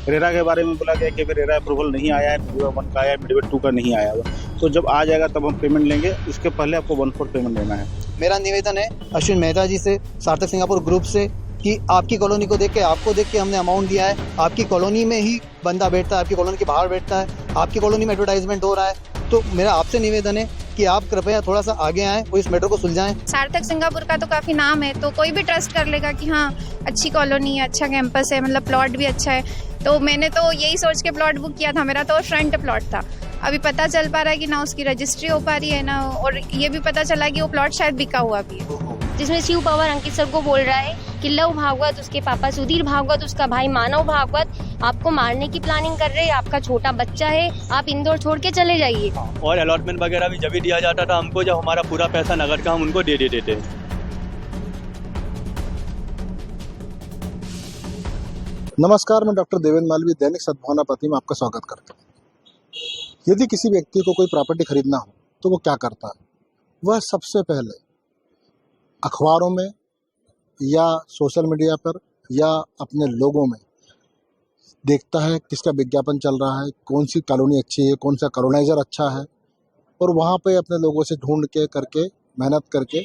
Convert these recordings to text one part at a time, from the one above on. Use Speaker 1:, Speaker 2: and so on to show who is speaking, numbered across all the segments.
Speaker 1: RERA के बारे में बोला गया कि अभी रेरा अप्रूवल नहीं आया है, मिडवे 1 का आया है, मिडवे 2 का नहीं आया हुआ। तो जब आ जाएगा तब हम पेमेंट लेंगे, इसके पहले आपको 1/4 पेमेंट देना है।
Speaker 2: मेरा निवेदन है अश्विन मेहता जी से, सार्थक सिंगापुर ग्रुप से, कि आपकी कॉलोनी को देख के, आपको देख के हमने अमाउंट दिया है। आपकी कॉलोनी में ही बंदा बैठता है, आपकी कॉलोनी के बाहर बैठता है, आपकी कॉलोनी में एडवर्टाइजमेंट हो रहा है। तो मेरा आपसे निवेदन है कि आप कृपया थोड़ा सा आगे आएँ और इस मैटर को सुलझाएं।
Speaker 3: सार्थक सिंगापुर का तो काफ़ी नाम है, तो कोई भी ट्रस्ट कर लेगा कि हाँ अच्छी कॉलोनी है, अच्छा कैंपस है, मतलब प्लॉट भी अच्छा है। तो मैंने तो यही सोच के प्लॉट बुक किया था। मेरा तो फ्रंट प्लॉट था। अभी पता चल पा रहा है कि ना उसकी रजिस्ट्री हो पा रही है ना, और ये भी पता चला कि वो प्लॉट शायद बिका हुआ भी है।
Speaker 4: जिसमें शिव पवार अंकित सर को बोल रहा है कि लव भागवत, उसके पापा सुधीर भागवत, उसका भाई मानव भागवत आपको मारने की प्लानिंग कर रहे हैं। आपका छोटा बच्चा है, आप इंदौर छोड़ के चले जाइए।
Speaker 5: और अलॉटमेंट वगैरह भी जब भी दिया जाता था हमको, जब हमारा पूरा पैसा नगद का हम उनको दे देते थे।
Speaker 6: नमस्कार, मैं डॉक्टर देवेंद्र मालवी, दैनिक सद्भावना प्रति में आपका स्वागत करता हूँ। यदि किसी व्यक्ति को कोई प्रॉपर्टी खरीदना हो तो वो क्या करता है? वह सबसे पहले अखबारों में या सोशल मीडिया पर या अपने लोगों में देखता है किसका विज्ञापन चल रहा है, कौन सी कॉलोनी अच्छी है, कौन सा कॉलोनाइजर अच्छा है, और वहाँ पे अपने लोगों से ढूंढ के करके मेहनत करके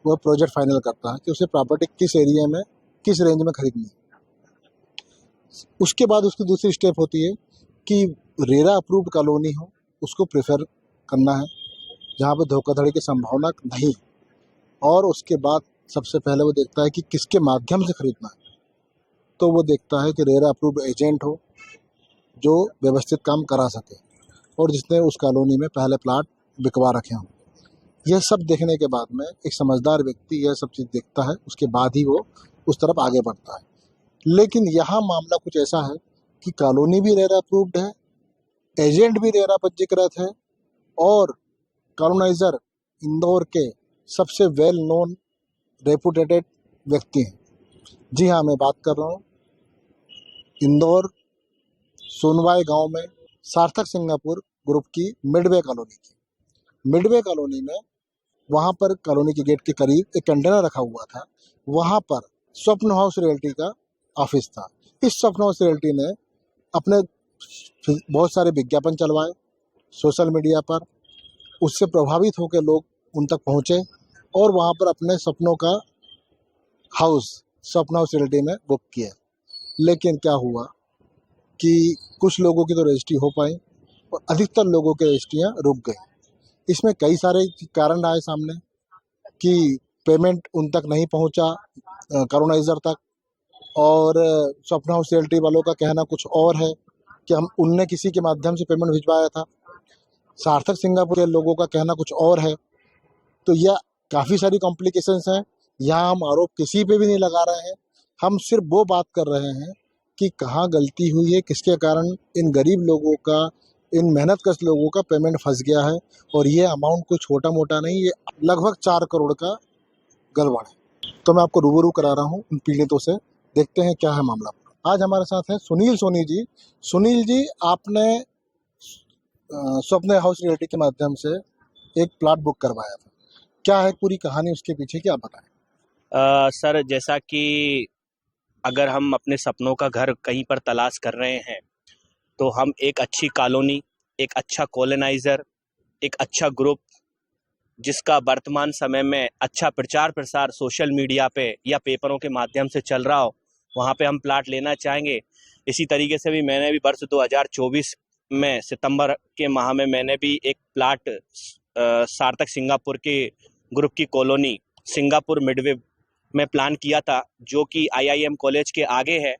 Speaker 6: वह प्रोजेक्ट फाइनल करता है कि उसे प्रॉपर्टी किस एरिया में किस रेंज में खरीदनी है। उसके बाद उसकी दूसरी स्टेप होती है कि रेरा अप्रूव्ड कॉलोनी हो उसको प्रेफर करना है, जहाँ पे धोखाधड़ी की संभावना नहीं। और उसके बाद सबसे पहले वो देखता है कि किसके माध्यम से खरीदना है। तो वो देखता है कि रेरा अप्रूव्ड एजेंट हो जो व्यवस्थित काम करा सके और जिसने उस कॉलोनी में पहले प्लाट बिकवा रखे हों। यह सब देखने के बाद में एक समझदार व्यक्ति यह सब चीज़ देखता है, उसके बाद ही वो उस तरफ आगे बढ़ता है। लेकिन यहाँ मामला कुछ ऐसा है कि कॉलोनी भी रेरा अप्रूव्ड है, एजेंट भी रेरा पंजीकृत है और कॉलोनाइजर इंदौर के सबसे वेल नोन रेपुटेटेड व्यक्ति हैं। जी हाँ, मैं बात कर रहा हूँ इंदौर सोनवाई गांव में सार्थक सिंगापुर ग्रुप की मिडवे कॉलोनी की। मिडवे कॉलोनी में वहाँ पर कॉलोनी के गेट के करीब एक कंटेनर रखा हुआ था। वहाँ पर स्वप्न हाउस रियल्टी का ऑफिस था। इस स्वप्न हाउस रियल्टी ने अपने बहुत सारे विज्ञापन चलवाए सोशल मीडिया पर, उससे प्रभावित होकर लोग उन तक पहुँचे और वहाँ पर अपने सपनों का हाउस स्वप्न हाउस रियल्टी में बुक किया। लेकिन क्या हुआ कि कुछ लोगों की तो रजिस्ट्री हो पाई और अधिकतर लोगों की रजिस्ट्रियाँ रुक गई। इसमें कई सारे कारण आए सामने कि पेमेंट उन तक नहीं पहुँचा कॉलोनाइजर तक, और स्वप्न हाउस रियल्टी वालों का कहना कुछ और है कि हम उनने किसी के माध्यम से पेमेंट भिजवाया था। सार्थक सिंगापुर के लोगों का कहना कुछ और है। तो यह काफ़ी सारी कॉम्प्लिकेशंस हैं। यहाँ हम आरोप किसी पे भी नहीं लगा रहे हैं, हम सिर्फ वो बात कर रहे हैं कि कहाँ गलती हुई है, किसके कारण इन गरीब लोगों का, इन मेहनतकश लोगों का पेमेंट फंस गया है। और ये अमाउंट कोई छोटा मोटा नहीं, ये लगभग 4 करोड़ का गड़बड़ है। तो मैं आपको रूबरू करा रहा हूँ उन पीड़ितों से, देखते हैं क्या है मामला। आज हमारे साथ हैं सुनील सोनी जी। सुनील जी, आपने स्वप्न हाउस रियल्टी के माध्यम से एक प्लॉट बुक करवाया था, क्या है पूरी कहानी उसके पीछे की, आप बताएं।
Speaker 5: सर, जैसा कि अगर हम अपने सपनों का घर कहीं पर तलाश कर रहे हैं तो हम एक अच्छी कॉलोनी, एक अच्छा कॉलोनाइजर, एक अच्छा ग्रुप जिसका वर्तमान समय में अच्छा प्रचार प्रसार सोशल मीडिया पे या पेपरों के माध्यम से चल रहा हो, वहाँ पे हम प्लाट लेना चाहेंगे। इसी तरीके से भी मैंने भी वर्ष 2024 में सितंबर के माह में मैंने भी एक प्लाट सार्थक सिंगापुर के ग्रुप की कॉलोनी सिंगापुर मिडवे में प्लान किया था, जो कि IIM कॉलेज के आगे है।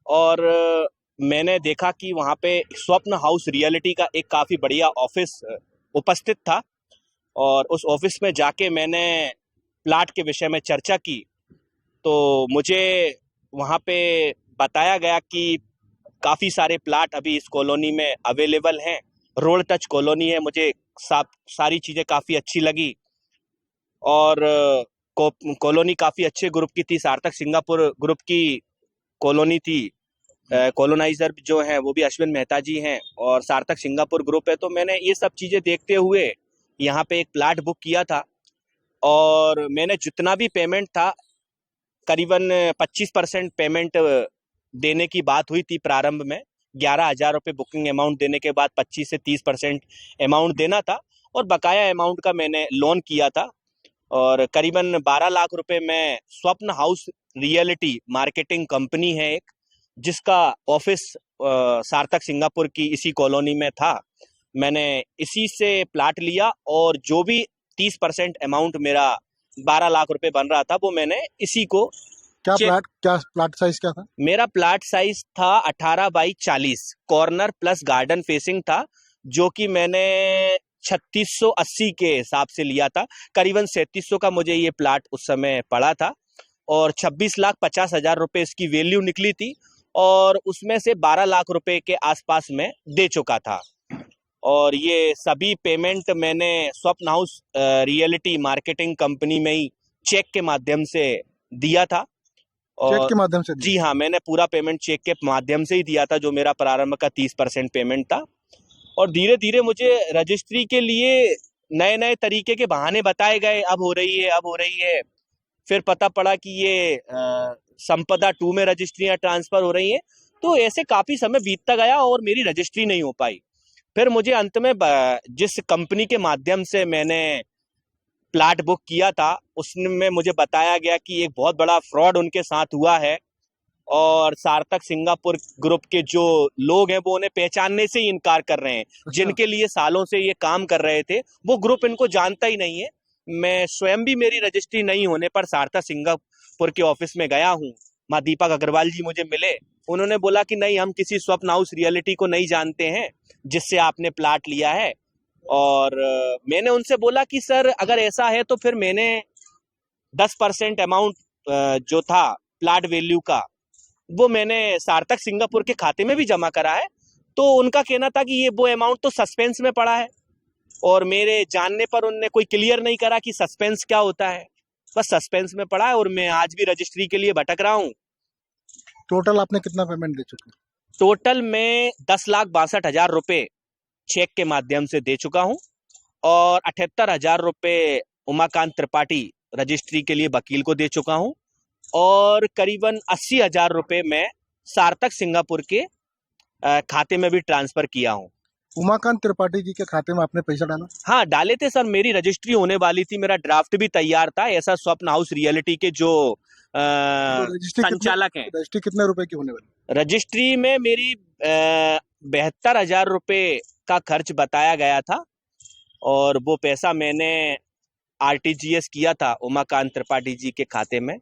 Speaker 5: और मैंने देखा कि वहाँ पे स्वप्न हाउस रियलिटी का एक काफ़ी बढ़िया ऑफिस उपस्थित था और उस ऑफिस में जाके मैंने प्लाट के विषय में चर्चा की तो मुझे वहाँ पे बताया गया कि काफ़ी सारे प्लाट अभी इस कॉलोनी में अवेलेबल हैं। रोड टच कॉलोनी है, मुझे सारी चीज़ें काफ़ी अच्छी लगी और कॉलोनी काफ़ी अच्छे ग्रुप की थी। सार्थक सिंगापुर ग्रुप की कॉलोनी थी। कॉलोनाइजर जो हैं वो भी अश्विन मेहता जी हैं और सार्थक सिंगापुर ग्रुप है। तो मैंने ये सब चीज़ें देखते हुए यहाँ पे एक प्लाट बुक किया था और मैंने जितना भी पेमेंट था करीबन 25% पेमेंट देने की बात हुई थी प्रारंभ में। 11,000 रुपये बुकिंग अमाउंट देने के बाद 25 से 30% अमाउंट देना था और बकाया अमाउंट का मैंने लोन किया था। और करीबन 12 लाख रुपए में स्वप्न हाउस रियलिटी मार्केटिंग कंपनी है एक, जिसका ऑफिस सार्थक सिंगापुर की इसी कॉलोनी में था। मैंने इसी से प्लाट लिया और जो भी 30% अमाउंट मेरा 12 लाख रुपए बन रहा था वो मैंने इसी को
Speaker 6: क्या
Speaker 5: चेक-
Speaker 6: प्लाट साइज क्या था?
Speaker 5: मेरा प्लाट साइज था 18 by 40, corner plus garden facing था, जो कि मैंने 3680 के हिसाब से लिया था। करीबन 3700 का मुझे ये प्लाट उस समय पड़ा था और 26,50,000 रुपए इसकी वैल्यू निकली थी और उसमें से 12 लाख रुपए के आसपास में दे चुका था। और ये सभी पेमेंट मैंने स्वप्न हाउस रियलिटी मार्केटिंग कंपनी में ही चेक के माध्यम से दिया था।
Speaker 6: चेक के माध्यम से?
Speaker 5: जी हाँ, मैंने पूरा पेमेंट चेक के माध्यम से ही दिया था, जो मेरा प्रारंभ का 30% पेमेंट था। और धीरे धीरे मुझे रजिस्ट्री के लिए नए नए तरीके के बहाने बताए गए, अब हो रही है, अब हो रही है। फिर पता पड़ा कि ये संपदा 2 में रजिस्ट्रियां ट्रांसफर हो रही हैं। तो ऐसे काफी समय बीतता गया और मेरी रजिस्ट्री नहीं हो पाई। फिर मुझे अंत में जिस कंपनी के माध्यम से मैंने प्लाट बुक किया था उसमें मुझे बताया गया कि एक बहुत बड़ा फ्रॉड उनके साथ हुआ है और सार्थक सिंगापुर ग्रुप के जो लोग हैं वो उन्हें पहचानने से ही इनकार कर रहे हैं। जिनके लिए सालों से ये काम कर रहे थे वो ग्रुप इनको जानता ही नहीं है। मैं स्वयं भी मेरी रजिस्ट्री नहीं होने पर सार्थक सिंगापुर के ऑफिस में गया हूँ। माँ दीपक अग्रवाल जी मुझे मिले, उन्होंने बोला कि नहीं, हम किसी स्वप्न हाउस रियलिटी को नहीं जानते हैं जिससे आपने प्लाट लिया है। और मैंने उनसे बोला कि सर अगर ऐसा है तो फिर मैंने 10% अमाउंट जो था प्लाट वैल्यू का वो मैंने सार्थक सिंगापुर के खाते में भी जमा करा है। तो उनका कहना था कि ये वो अमाउंट तो सस्पेंस में पड़ा है और मेरे जानने पर उनने कोई क्लियर नहीं करा कि सस्पेंस क्या होता है। बस सस्पेंस में पड़ा है और मैं आज भी रजिस्ट्री के लिए भटक रहा हूँ।
Speaker 6: टोटल आपने कितना पेमेंट दे चुके?
Speaker 5: टोटल में 10,62,000 रुपए चेक के माध्यम से दे चुका हूं और 78,000 रुपए उमाकांत त्रिपाठी रजिस्ट्री के लिए वकील को दे चुका हूं और करीबन 80,000 रुपए मैं सार्थक सिंगापुर के खाते में भी ट्रांसफर किया हूं।
Speaker 6: उमाकांत त्रिपाठी जी के खाते में आपने पैसा डाला?
Speaker 5: हाँ, डाले थे सर। मेरी रजिस्ट्री होने वाली थी, मेरा ड्राफ्ट भी तैयार था। ऐसा स्वप्न हाउस रियलिटी के जो संचालक हैं।
Speaker 6: रजिस्ट्री कितने रुपए की होने वाली?
Speaker 5: रजिस्ट्री में मेरी 72,000 रुपए का खर्च बताया गया था और वो पैसा मैंने RTGS किया था उमाकांत त्रिपाठी जी के खाते में।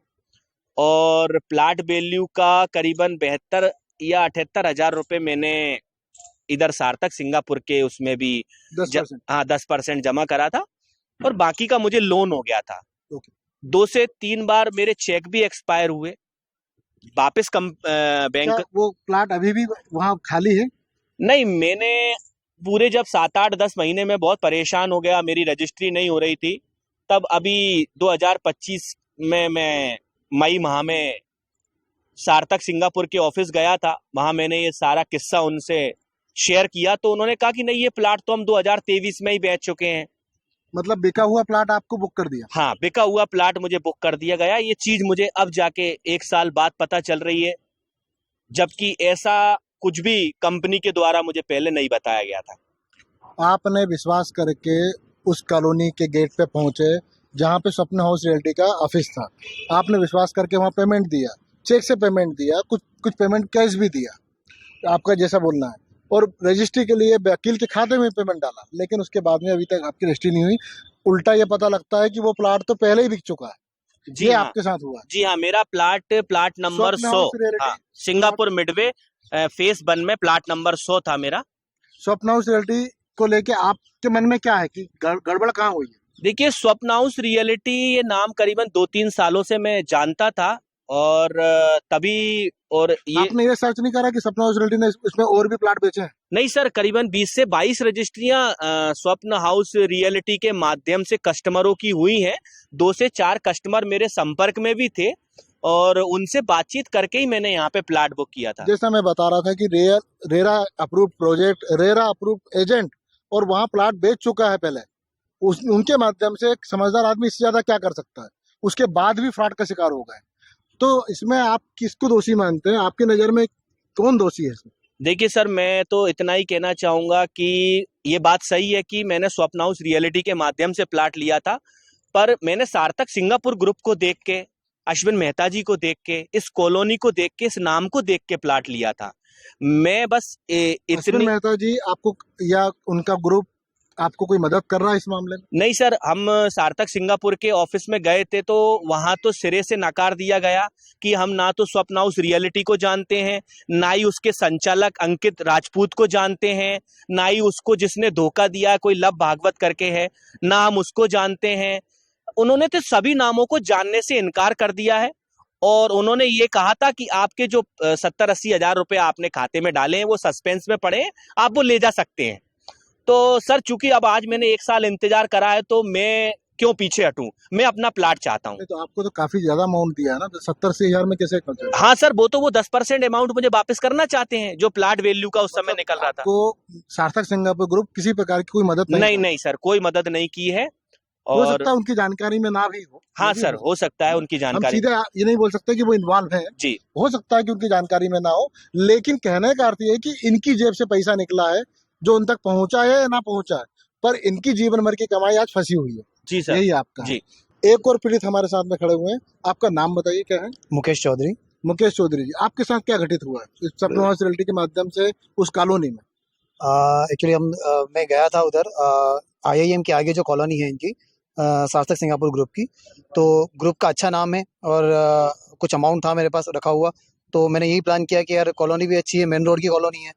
Speaker 5: और प्लाट वैल्यू का करीबन 72 या 78,000 रुपए मैंने इधर सार्थक सिंगापुर के उसमें भी
Speaker 6: 10%?
Speaker 5: हाँ 10% जमा करा था और बाकी का मुझे लोन हो गया था।
Speaker 6: ओके।
Speaker 5: 2 से 3 बार मेरे चेक भी एक्सपायर हुए वापस बैंक।
Speaker 6: वो प्लाट अभी भी वहाँ खाली है?
Speaker 5: नहीं, मैंने पूरे जब 7, 8, 10 महीने में बहुत परेशान हो गया, मेरी रजिस्ट्री नहीं हो रही थी, तब अभी 2025 में मैं मई माह में सार्थक सिंगापुर के ऑफिस गया था। वहां मैंने ये सारा किस्सा उनसे शेयर किया तो उन्होंने कहा कि नहीं, ये प्लाट तो हम 2023 में ही बेच चुके हैं।
Speaker 6: मतलब बिका हुआ प्लाट आपको बुक कर दिया?
Speaker 5: हाँ, बिका हुआ प्लाट मुझे बुक कर दिया गया। ये चीज मुझे अब जाके 1 साल बाद पता चल रही है, जबकि ऐसा कुछ भी कंपनी के द्वारा मुझे पहले नहीं बताया गया था।
Speaker 6: आपने विश्वास करके उस कॉलोनी के गेट पे पहुंचे जहां पे स्वप्न हाउस रियल्टी का ऑफिस था। आपने विश्वास करके वहां पेमेंट दिया, चेक से पेमेंट दिया, कुछ पेमेंट कैश भी दिया, आपका जैसा बोलना है, और रजिस्ट्री के लिए वकील के खाते में पेमेंट डाला, लेकिन उसके बाद में अभी तक आपकी रजिस्ट्री नहीं हुई। उल्टा ये पता लगता है कि वो प्लाट तो पहले ही बिक चुका है।
Speaker 5: जी
Speaker 6: ये
Speaker 5: हाँ,
Speaker 6: आपके साथ हुआ?
Speaker 5: जी हाँ, मेरा प्लाट नंबर 100, हाँ, सिंगापुर मिडवे फेस 1 में प्लाट नंबर 100 था मेरा।
Speaker 6: स्वप्न हाउस रियल्टी को लेके आपके मन में क्या है कि गड़बड़ कहाँ हुई है?
Speaker 5: देखिए, स्वप्न हाउस रियलिटी ये नाम करीबन 2-3 सालों से मैं जानता था और तभी और ये
Speaker 6: आपने ये सर्च नहीं करा कि स्वप्न हाउस रियल्टी ने इसमें और भी प्लाट बेचे हैं?
Speaker 5: नहीं सर, करीबन 20 से 22 रजिस्ट्रियां स्वप्न हाउस रियलिटी के माध्यम से कस्टमरों की हुई हैं। 2 से 4 कस्टमर मेरे संपर्क में भी थे और उनसे बातचीत करके ही मैंने यहाँ पे प्लाट बुक किया था।
Speaker 6: जैसा मैं बता रहा था कि RERA approve project, RERA approve agent, और वहाँ प्लाट बेच चुका है पहले। उनके माध्यम से एक समझदार आदमी इससे ज्यादा क्या कर सकता है? उसके बाद भी फ्रॉड का शिकार हो गए। तो इसमें आप किसको दोषी मानते हैं? आपकी नज़र में कौन दोषी है इसमें?
Speaker 5: देखिए सर, मैं तो इतना ही कहना चाहूंगा कि ये बात सही है कि मैंने स्वप्न हाउस रियलिटी के माध्यम से प्लाट लिया था, पर मैंने सार्थक सिंगापुर ग्रुप को देख के, अश्विन मेहता जी को देख के, इस कॉलोनी को देख के, इस नाम को देख के प्लाट लिया था। मैं बस
Speaker 6: अश्विन
Speaker 5: इतनी
Speaker 6: मेहता जी आपको या उनका ग्रुप आपको कोई मदद कर रहा है इस मामले में?
Speaker 5: नहीं सर, हम सार्थक सिंगापुर के ऑफिस में गए थे तो वहां तो सिरे से नकार दिया गया कि हम ना तो स्वप्न हाउस रियलिटी को जानते हैं, ना ही उसके संचालक अंकित राजपूत को जानते हैं, ना ही उसको जिसने धोखा दिया कोई लव भागवत करके है, ना हम उसको जानते हैं। उन्होंने तो सभी नामों को जानने से इनकार कर दिया है और उन्होंने ये कहा था कि आपके जो 70-80 हजार रुपए आपने खाते में डाले हैं वो सस्पेंस में पड़े हैं, आप वो ले जा सकते हैं। तो सर चूंकि अब आज मैंने 1 साल इंतजार करा है तो मैं क्यों पीछे हटूं, मैं अपना प्लाट चाहता हूं।
Speaker 6: तो आपको तो काफी ज्यादा अमाउंट दिया है ना, 70-80 हजार में कैसे कर सकते?
Speaker 5: हाँ सर, वो 10% अमाउंट मुझे वापस करना चाहते हैं जो प्लाट वैल्यू का उस समय निकल रहा था।
Speaker 6: आपको सार्थक सिंगापुर ग्रुप किसी प्रकार की कोई मदद
Speaker 5: नहीं सर, कोई मदद नहीं की है।
Speaker 6: हो
Speaker 5: और
Speaker 6: सकता है उनकी जानकारी में ना भी हो।
Speaker 5: हाँ सर, हो सकता है उनकी
Speaker 6: हम
Speaker 5: जानकारी।
Speaker 6: सीधे ये नहीं बोल सकते कि वो इन्वॉल्व है,
Speaker 5: जी
Speaker 6: हो सकता है कि उनकी जानकारी में ना हो, लेकिन कहने का अर्थ ये है कि इनकी जेब से पैसा निकला है जो उन तक पहुंचा है या ना पहुंचा है, पर इनकी जीवन भर की कमाई आज फंसी हुई है।
Speaker 5: जी सर,
Speaker 6: यही आपका
Speaker 5: जी।
Speaker 6: है। एक और पीड़ित हमारे साथ में खड़े हुए हैं, आपका नाम बताइए क्या है?
Speaker 2: मुकेश चौधरी।
Speaker 6: मुकेश चौधरी जी, आपके साथ क्या घटित हुआ है इस स्वप्न हाउस रियलिटी के माध्यम से उस कॉलोनी में?
Speaker 2: एक्चुअली मैं गया था उधर IIM के आगे जो कॉलोनी है इनकी, सार्थक सिंगापुर ग्रुप की। तो ग्रुप का अच्छा नाम है और कुछ अमाउंट था मेरे पास रखा हुआ, तो मैंने यही प्लान किया कि यार कॉलोनी भी अच्छी है, मेन रोड की कॉलोनी है,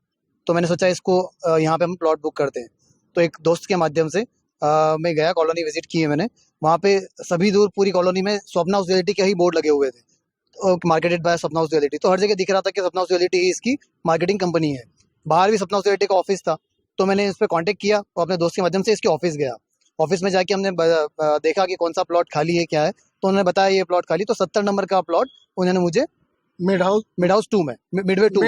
Speaker 2: तो मैंने सोचा इसको यहाँ पे हम प्लॉट बुक करते हैं। तो एक दोस्त के माध्यम से मैं गया, कॉलोनी विजिट की है मैंने। वहाँ पे सभी दूर पूरी कॉलोनी में स्वप्न हाउस रियलिटी के ही बोर्ड लगे हुए थे, मार्केटेड बाय स्वप्न हाउस रियलिटी। तो हर जगह दिख रहा था कि स्वप्न हाउस रियलिटी ही इसकी मार्केटिंग कंपनी है। बाहर भी स्वप्न हाउस रियलिटी का ऑफिस था, तो मैंने इस पर कॉन्टेक्ट किया और अपने दोस्त के माध्यम से इसके ऑफिस गया। ऑफिस में जाके हमने देखा कि कौन सा प्लॉट खाली है, क्या है, तो उन्होंने बताया ये प्लॉट खाली। तो 70 नंबर का प्लॉट उन्होंने मुझे
Speaker 6: मिड हाउस
Speaker 2: 2 में, मिडवे 2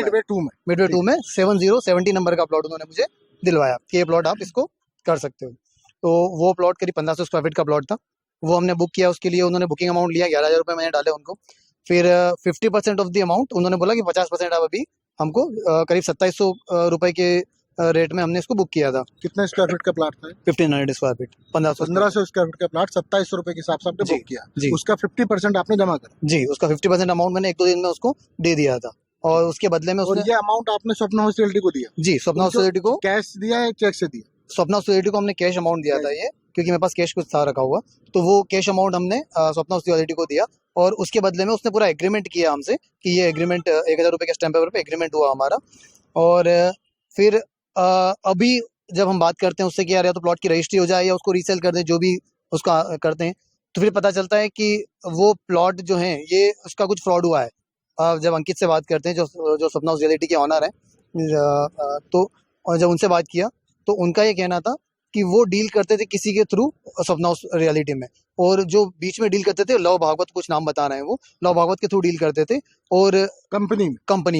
Speaker 2: में 70 नंबर का प्लॉट उन्होंने मुझे दिलवाया कि ये प्लॉट आप इसको कर सकते हो। तो वो प्लॉट करीब 1500 स्क्वायर फीट का प्लॉट था, वो हमने बुक किया। उसके लिए उन्होंने बुकिंग अमाउंट लिया, 11,000 रुपये मैंने डाले उनको। फिर 50% ऑफ द अमाउंट उन्होंने बोला कि 50% आप अभी हमको करीब 2700 रुपये के रेट में हमने इसको बुक किया था।
Speaker 6: कितने स्क्वायर फीट का प्लाट था?
Speaker 2: 1500 स्क्वायर फीट, 1500
Speaker 6: स्क्वायर फीट का प्लाट 2700 रुपए के हिसाब से आपने
Speaker 2: जी,
Speaker 6: बुक किया।
Speaker 2: जी।
Speaker 6: उसका 50% आपने जमा करा।
Speaker 2: जी, उसका 50% अमाउंट मैंने 1-2 दिन में उसको दे दिया था और उसके बदले में
Speaker 6: और
Speaker 2: उसने,
Speaker 6: ये अमाउंट आपने स्वप्न हाउस रियलिटी को दिया?
Speaker 2: जी, स्वप्न हाउस रियलिटी को
Speaker 6: कैश दिया या चेक से दिया?
Speaker 2: स्वप्न हाउस रियलिटी को हमने कैश अमाउंट दिया था, ये क्योंकि मेरे पास कैश कुछ था रखा हुआ, तो वो कैश अमाउंट हमने स्वप्न हाउस रियलिटी को दिया। और उसके बदले में उसने पूरा एग्रीमेंट किया हमसे कि ये एग्रीमेंट 1000 रुपये के स्टैम्प पेपर पे एग्रीमेंट हुआ हमारा। और फिर अभी जब हम बात करते हैं उससे कि यार या तो प्लॉट की रजिस्ट्री हो जाए या उसको रीसेल कर दें, जो भी उसका करते हैं, तो फिर पता चलता है कि वो प्लॉट जो है ये उसका कुछ फ्रॉड हुआ है। जब अंकित से बात करते हैं जो स्वप्न हाउस रियलिटी के ऑनर हैं, तो जब उनसे बात किया तो उनका ये कहना था कि वो डील करते थे किसी के थ्रू स्वप्न हाउस रियलिटी में, और जो बीच में डील करते थे लव भागवत, कुछ नाम बता रहे हैं, वो लव भागवत के थ्रू डील करते थे और कंपनी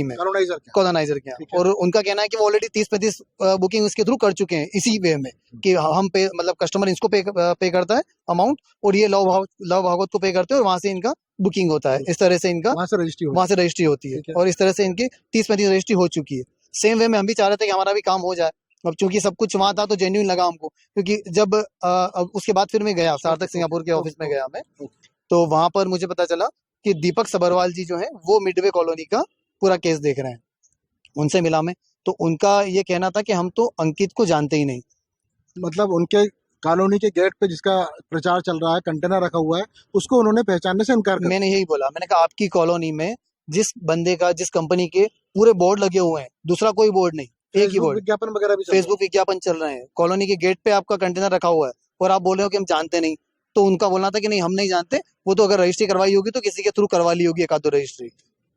Speaker 2: में कॉलोनाइजर के यहाँ। और उनका कहना है कि वो ऑलरेडी 30-35 बुकिंग इसके थ्रू कर चुके हैं, इसी वे में कि हम पे, मतलब कस्टमर इसको पे करता है अमाउंट और ये लव भागवत को पे करते हैं और वहां से इनका बुकिंग होता है। इस तरह से इनका वहां से रजिस्ट्री होती है और इस तरह से इनकी 30-35 रजिस्ट्री हो चुकी है। सेम वे में हम भी चाह रहे थे कि हमारा भी काम हो जाए। अब चूंकि सब कुछ वहां था तो जेन्युइन लगा हमको, क्योंकि जब उसके बाद फिर मैं गया सार्थक सिंगापुर के ऑफिस में गया मैं, तो वहां पर मुझे पता चला कि दीपक सबरवाल जी जो है वो मिडवे कॉलोनी का पूरा केस देख रहे हैं। उनसे मिला मैं, तो उनका ये कहना था कि हम तो अंकित को जानते ही नहीं।
Speaker 6: मतलब उनके कॉलोनी के गेट पे जिसका प्रचार चल रहा है, कंटेनर रखा हुआ है, उसको उन्होंने पहचानने से इनकार कर।
Speaker 2: मैंने यही बोला, मैंने कहा आपकी कॉलोनी में जिस बंदे का, जिस कंपनी के पूरे बोर्ड लगे हुए हैं, दूसरा कोई बोर्ड नहीं, एक ही बोर्ड,
Speaker 6: विज्ञापन वगैरह भी,
Speaker 2: फेसबुक विज्ञापन चल रहे हैं, कॉलोनी के गेट पे आपका कंटेनर रखा हुआ है और आप बोल रहे हो कि हम जानते नहीं। तो उनका बोलना था कि नहीं हम नहीं जानते, वो तो अगर रजिस्ट्री करवाई होगी तो किसी के थ्रू करवा ली होगी, एक आध रजिस्ट्री।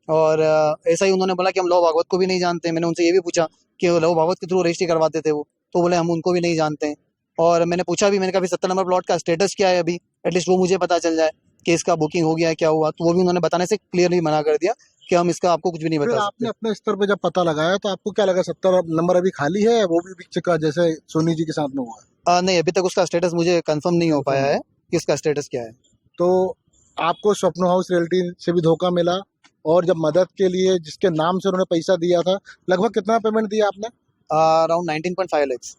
Speaker 2: और ऐसा ही उन्होंने बोला कि हम लव भागवत को भी नहीं जानते। मैंने उनसे ये भी पूछा कि लव भागवत के थ्रू रजिस्ट्री करवाते थे वो, तो बोले हम उनको भी नहीं जानते हैं। और मैंने पूछा भी, मैंने कहा 70 नंबर प्लॉट का स्टेटस क्या है अभी, एटलीस्ट वो मुझे पता चल जाए कि इसका बुकिंग हो गया है, क्या हुआ। तो वो भी उन्होंने बताने से क्लियरली मना कर दिया कि हम इसका आपको कुछ भी नहीं बता सकते।
Speaker 6: आपने अपने स्तर पे जब पता लगाया तो आपको क्या लगा, 70 नंबर अभी खाली है, वो भी बिक चुका जैसे सोनी जी के साथ में हुआ?
Speaker 2: नहीं, अभी तक उसका स्टेटस मुझे कंफर्म नहीं हो पाया है कि इसका स्टेटस क्या है।
Speaker 6: तो आपको स्वप्न हाउस रियल्टी से भी धोखा मिला, और जब मदद के लिए जिसके नाम से उन्होंने पैसा दिया था, लगभग कितना पेमेंट दिया आपने?
Speaker 2: Around 19.5 lakhs,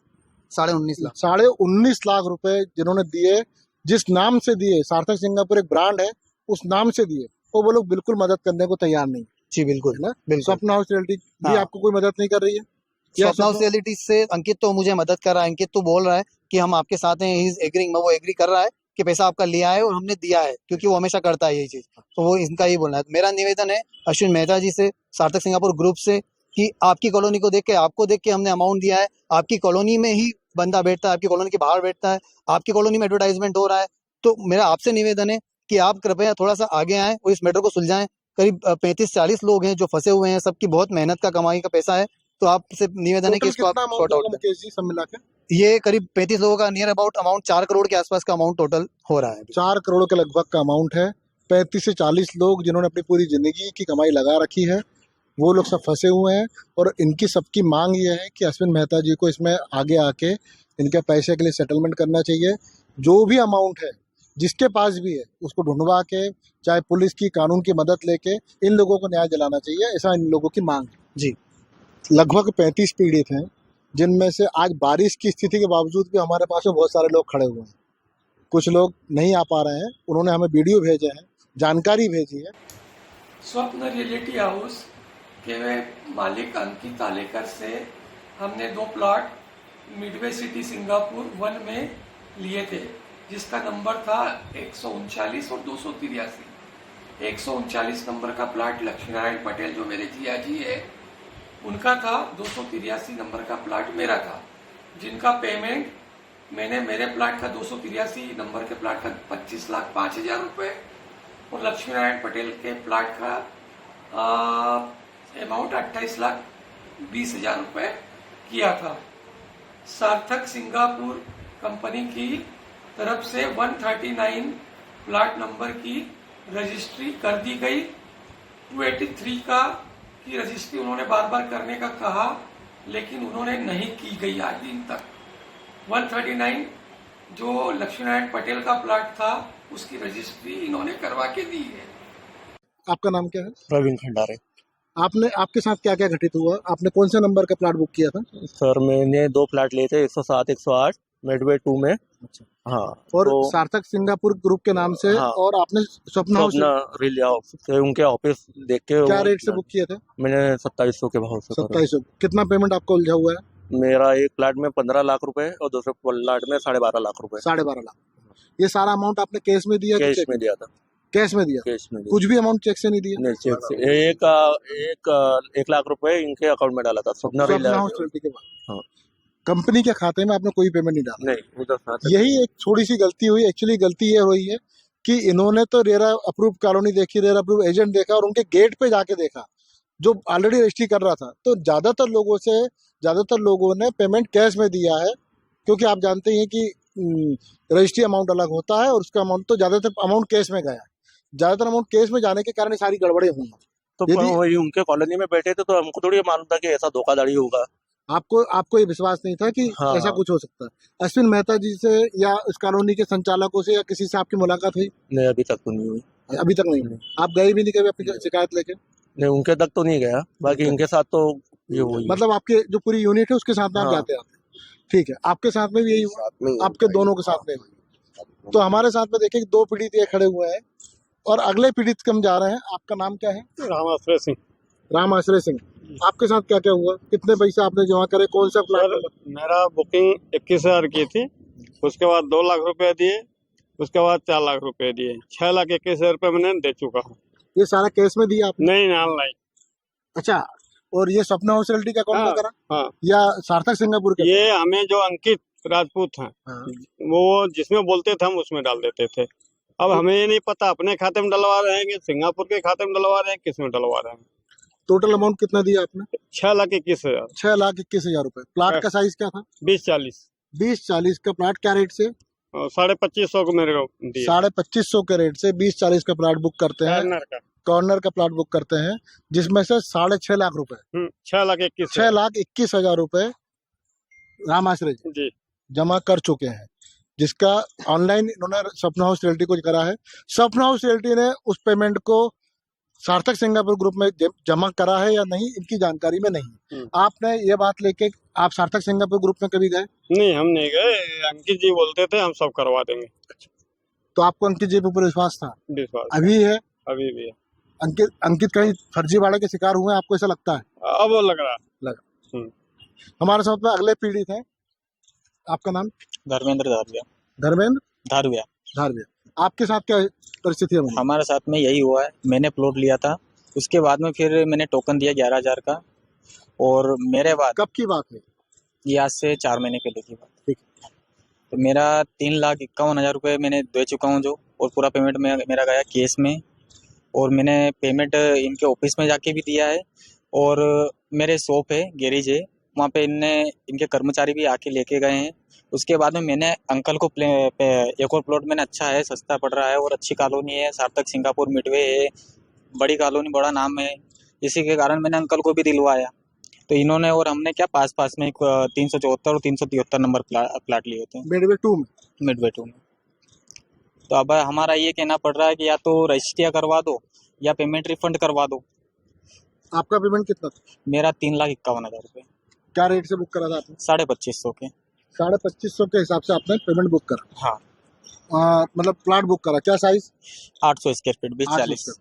Speaker 2: 19.5 lakh.
Speaker 6: 19.5 लाख रुपए जिन्होंने दिए, जिस नाम से दिए, सार्थक सिंगापुर एक ब्रांड है, उस नाम से दिए, तो वो लोग बिल्कुल मदद करने को तैयार नहीं,
Speaker 2: जी बिल्कुल
Speaker 6: है ना?
Speaker 2: बिल्कुल।
Speaker 6: स्वप्न हाउस रियल्टी भी
Speaker 2: हाँ।
Speaker 6: आपको कोई मदद नहीं कर रही है?
Speaker 2: स्वप्न हाउस रियलिटी से अंकित तो मुझे मदद कर रहा है, अंकित तो बोल रहा है कि हम आपके साथ हैं, ही इज एग्रीइंग, वो एग्री कर रहा है कि पैसा आपका लिया है और हमने दिया है, क्योंकि वो हमेशा करता है यही चीज, तो वो इनका ही बोलना है। मेरा निवेदन है अश्विन मेहता जी से, सार्थक सिंगापुर ग्रुप से, कि आपकी कॉलोनी को देख के, आपको देख के हमने अमाउंट दिया है, आपकी कॉलोनी में ही बंदा बैठता है, आपकी कॉलोनी के बाहर बैठता है, आपकी कॉलोनी में एडवर्टाइजमेंट हो रहा है, तो मेरा आपसे निवेदन है कि आप कृपया थोड़ा सा आगे आएं और इस मैटर को सुलझाएं। करीब 35-40 लोग हैं जो फंसे हुए हैं, सबकी बहुत मेहनत का कमाई का पैसा है, तो आपसे निवेदन है कि इसको आप सॉर्ट आउट करें।
Speaker 6: मुकेश जी सब मिला के
Speaker 2: ये करीब 35 लोगों का नियर अबाउट अमाउंट 4 करोड़ के आसपास का अमाउंट टोटल हो रहा है।
Speaker 6: 4 करोड़ के लगभग का अमाउंट है। 35 से 40 लोग जिन्होंने अपनी पूरी जिंदगी की कमाई लगा रखी है, वो लोग सब फंसे हुए हैं, और इनकी सबकी मांग ये है कि अश्विन मेहता जी को इसमें आगे आके इनके पैसे के लिए सेटलमेंट करना चाहिए। जो भी अमाउंट है जिसके पास भी है उसको ढूंढवा के, चाहे पुलिस की कानून की मदद लेके, इन लोगों को न्याय दिलाना चाहिए, ऐसा इन लोगों की मांग है
Speaker 2: जी।
Speaker 6: लगभग 35 पीड़ित हैं, जिनमें से आज बारिश की स्थिति के बावजूद भी हमारे पास में बहुत सारे लोग खड़े हुए हैं। कुछ लोग नहीं आ पा रहे हैं, उन्होंने हमें वीडियो भेजे हैं, जानकारी भेजी है।
Speaker 7: स्वप्न रियलिटी हाउस के मालिक अंकित आलेकर से हमने 2 प्लॉट मिडवे सिटी सिंगापुर 1 में लिए थे, जिसका नंबर था 139 और 283। 139 नंबर का प्लॉट लक्ष्मीनारायण पटेल जो मेरे जिया जी है उनका था, 283 नंबर का प्लॉट मेरा था, जिनका पेमेंट मैंने मेरे प्लॉट का 283 नंबर के प्लॉट का 25,05,000 रुपये और लक्ष्मीनारायण पटेल के प्लॉट का अमाउंट 28,20,000 रुपये किया था। सार्थक सिंगापुर कंपनी की तरफ से 139 प्लॉट नंबर की रजिस्ट्री कर दी गई। 283 की रजिस्ट्री उन्होंने बार बार करने का कहा, लेकिन उन्होंने नहीं की गई आज दिन तक। 139 जो लक्ष्मीनारायण पटेल का प्लॉट था उसकी रजिस्ट्री इन्होंने करवा के दी है।
Speaker 6: आपका नाम क्या है?
Speaker 8: प्रवीण खंडारे।
Speaker 6: आपके साथ क्या क्या घटित हुआ? आपने कौन से नंबर का प्लॉट बुक किया था?
Speaker 8: सर मैंने 2 प्लॉट लिए थे, 107, 108 मिडवे 2 में।
Speaker 6: अच्छा।
Speaker 8: हाँ,
Speaker 6: और
Speaker 8: तो
Speaker 6: सार्थक सिंगापुर ग्रुप के नाम से,
Speaker 8: हाँ,
Speaker 6: और आपने स्वप्न हाउस
Speaker 8: रियल हाउस से उनके ऑफिस देख के
Speaker 6: क्या रेट से बुक किए थे?
Speaker 8: मैंने 2700 के भाव से करा।
Speaker 6: 2700। कितना पेमेंट आपका उलझा हुआ है?
Speaker 8: मेरा एक प्लॉट में 15 लाख रुपए और दूसरे प्लॉट में 12.5 लाख रुपए
Speaker 6: 12.5 लाख। ये सारा अमाउंट आपने कैश में दिया?
Speaker 8: कैश में दिया था।
Speaker 6: कैश में दिया?
Speaker 8: कैश में दिया।
Speaker 6: कुछ भी अमाउंट चेक से नहीं दिया?
Speaker 8: नहीं, चेक से। एक लाख रुपए इनके अकाउंट में डाला था स्वप्न
Speaker 6: स्वप्न हाउस रियल्टी के बाद।
Speaker 8: हाँ।
Speaker 6: कंपनी के खाते में आपने कोई पेमेंट नहीं डाला?
Speaker 8: नहीं, उधर साथ
Speaker 6: यही एक थोड़ी सी गलती हुई। एक्चुअली गलती ये हुई है कि इन्होंने तो रेरा अप्रूव कॉलोनी देखी, रेरा अप्रूव एजेंट देखा, और उनके गेट पे जाके देखा जो ऑलरेडी रजिस्ट्री कर रहा था। तो ज्यादातर लोगों ने पेमेंट कैश में दिया है, क्योंकि आप जानते हैं कि रजिस्ट्री अमाउंट अलग होता है और उसका अमाउंट, तो ज्यादातर अमाउंट कैश में गया है। ज्यादातर अमाउंट कैश में जाने के कारण ये सारी गड़बड़े हुई हैं।
Speaker 8: तो वही उनके कॉलोनी में बैठे थे, तो हमको थोड़ी मालूम था कि ऐसा धोखाधड़ी होगा।
Speaker 6: आपको ये विश्वास नहीं था कि
Speaker 8: हाँ,
Speaker 6: ऐसा कुछ हो सकता है? अश्विन मेहता जी से या उस कॉलोनी के संचालकों से या किसी से आपकी मुलाकात हुई?
Speaker 8: नहीं, अभी तक तो नहीं हुई।
Speaker 6: अभी तक नहीं। आप गए भी नहीं कभी अपनी शिकायत लेके?
Speaker 8: नहीं, उनके तक तो नहीं गया, बाकी इनके साथ तो ये हुई।
Speaker 6: मतलब आपके जो पूरी यूनिट है उसके साथ में आप
Speaker 8: हाँ।
Speaker 6: जाते आते? ठीक है। आपके साथ में भी यही हुआ? आपके दोनों के साथ में हुआ? तो हमारे साथ में देखिए 2 पीड़ित ये खड़े हुए हैं, और अगले पीड़ित हम जा रहे हैं। आपका नाम क्या है?
Speaker 9: रामाश्रय सिंह।
Speaker 6: रामाश्रय सिंह। आपके साथ क्या क्या हुआ? कितने पैसे आपने जमा करे? कौन सा प्लान?
Speaker 9: मेरा बुकिंग 21,000 की थी, उसके बाद 2 लाख रुपए दिए, उसके बाद 4 लाख रुपए दिए, 6,21,000 रुपए मैंने दे चुका हूँ।
Speaker 6: ये सारा कैश में दिया आपने?
Speaker 9: नहीं, ऑनलाइन।
Speaker 6: अच्छा। और ये स्वप्न हाउस रियल्टी का अकाउंट में करा?
Speaker 9: हाँ।
Speaker 6: या सार्थक सिंगापुर का?
Speaker 9: ये हमें जो अंकित राजपूत हैं,
Speaker 6: हाँ।
Speaker 9: वो जिसमें बोलते थे हम उसमें डाल देते थे। अब हमें ये नहीं पता अपने खाते में डलवा रहे हैं कि सिंगापुर के खाते में डलवा रहे हैं, किस में डलवा रहे हैं।
Speaker 6: टोटल अमाउंट कितना दिया आपने?
Speaker 9: 6,21,000।
Speaker 6: 6,21,000 रुपए। प्लाट का साइज क्या था?
Speaker 9: 20-40।
Speaker 6: 20-40 का प्लाट। क्या रेट से?
Speaker 9: 25,500 को मेरे को दिया।
Speaker 6: 25,500 के रेट से 20-40 का प्लाट बुक करते हैं। कॉर्नर का प्लाट बुक करते हैं, जिसमें से 6.5 लाख रुपए
Speaker 9: 6,21,000
Speaker 6: 6,21,000 रुपए रामाश्रय जी जमा कर चुके हैं, जिसका ऑनलाइन इन्होंने सपना हाउस रियल्टी को करा है। सपना हाउस रियल्टी ने उस पेमेंट को सार्थक सिंगापुर ग्रुप में जमा करा है या नहीं, इनकी जानकारी में नहीं। आपने ये बात लेके आप सार्थक सिंगापुर ग्रुप में कभी गए?
Speaker 9: नहीं, हम नहीं गए। अंकित जी बोलते थे हम सब करवा देंगे।
Speaker 6: तो आपको अंकित जी के ऊपर विश्वास था?
Speaker 9: विश्वास
Speaker 6: अभी है?
Speaker 9: अभी भी है।
Speaker 6: अंकित कहीं फर्जीवाड़े के शिकार हुए हैं, आपको ऐसा लगता है?
Speaker 9: अब लग रहा।
Speaker 6: हमारे साथ में अगले पीड़ित हैं। आपका नाम?
Speaker 10: धर्मेंद्र धारविया।
Speaker 6: धर्मेंद्र
Speaker 10: धारविया।
Speaker 6: धारविया। आपके साथ क्या परिस्थिति है?
Speaker 10: हमारे साथ में यही हुआ है, मैंने प्लॉट लिया था, उसके बाद में फिर मैंने टोकन दिया 11,000 का, और मेरे बाद
Speaker 6: कब की बात है
Speaker 10: ये? आज से 4 महीने पहले की बात।
Speaker 6: ठीक।
Speaker 10: तो मेरा 3,51,000 रुपये मैंने दे चुका हूँ जो, और पूरा पेमेंट में मेरा गया केस में, और मैंने पेमेंट इनके ऑफिस में जाके भी दिया है, और मेरे शॉप है, गैरेज है, वहाँ पे इनके कर्मचारी भी आके लेके गए हैं। उसके बाद में मैंने अंकल को एक और प्लॉट मैंने, अच्छा है, सस्ता पड़ रहा है और अच्छी कॉलोनी है, सार्थक सिंगापुर मिडवे है, बड़ी कॉलोनी, बड़ा नाम है, इसी के कारण मैंने अंकल को भी दिलवाया। तो इन्होंने और हमने क्या पास में 374 और 373 नंबर प्लाट लिए होते हैं
Speaker 6: मिडवे 2 में।
Speaker 10: तो अब हमारा ये कहना पड़ रहा है कि या तो रजिस्ट्रिया करवा दो या पेमेंट रिफंड करवा दो।
Speaker 6: आपका पेमेंट कितना था?
Speaker 10: मेरा 3,51,000 रुपये।
Speaker 6: क्या रेट से बुक करा था आपने?
Speaker 10: 2,2500 के।
Speaker 6: 2,2500 के हिसाब से आपने पेमेंट बुक करा?
Speaker 10: हाँ।
Speaker 6: मतलब प्लाट बुक करा। क्या साइज?
Speaker 10: 800 square feet, 20-40।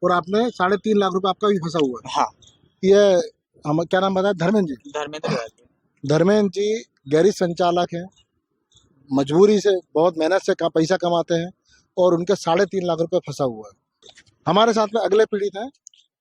Speaker 6: और आपने 3.5 लाख रुपए आपका भी फंसा हुआ है?
Speaker 10: हाँ।
Speaker 6: ये हम क्या नाम बताया? धर्मेंद्र जी। धर्मेंद्र जी गैरेज संचालक हैं, मजबूरी से, बहुत मेहनत से पैसा कमाते हैं, और उनके 3.5 लाख रुपए फंसा हुआ है। हमारे साथ में अगले पीड़ित हैं।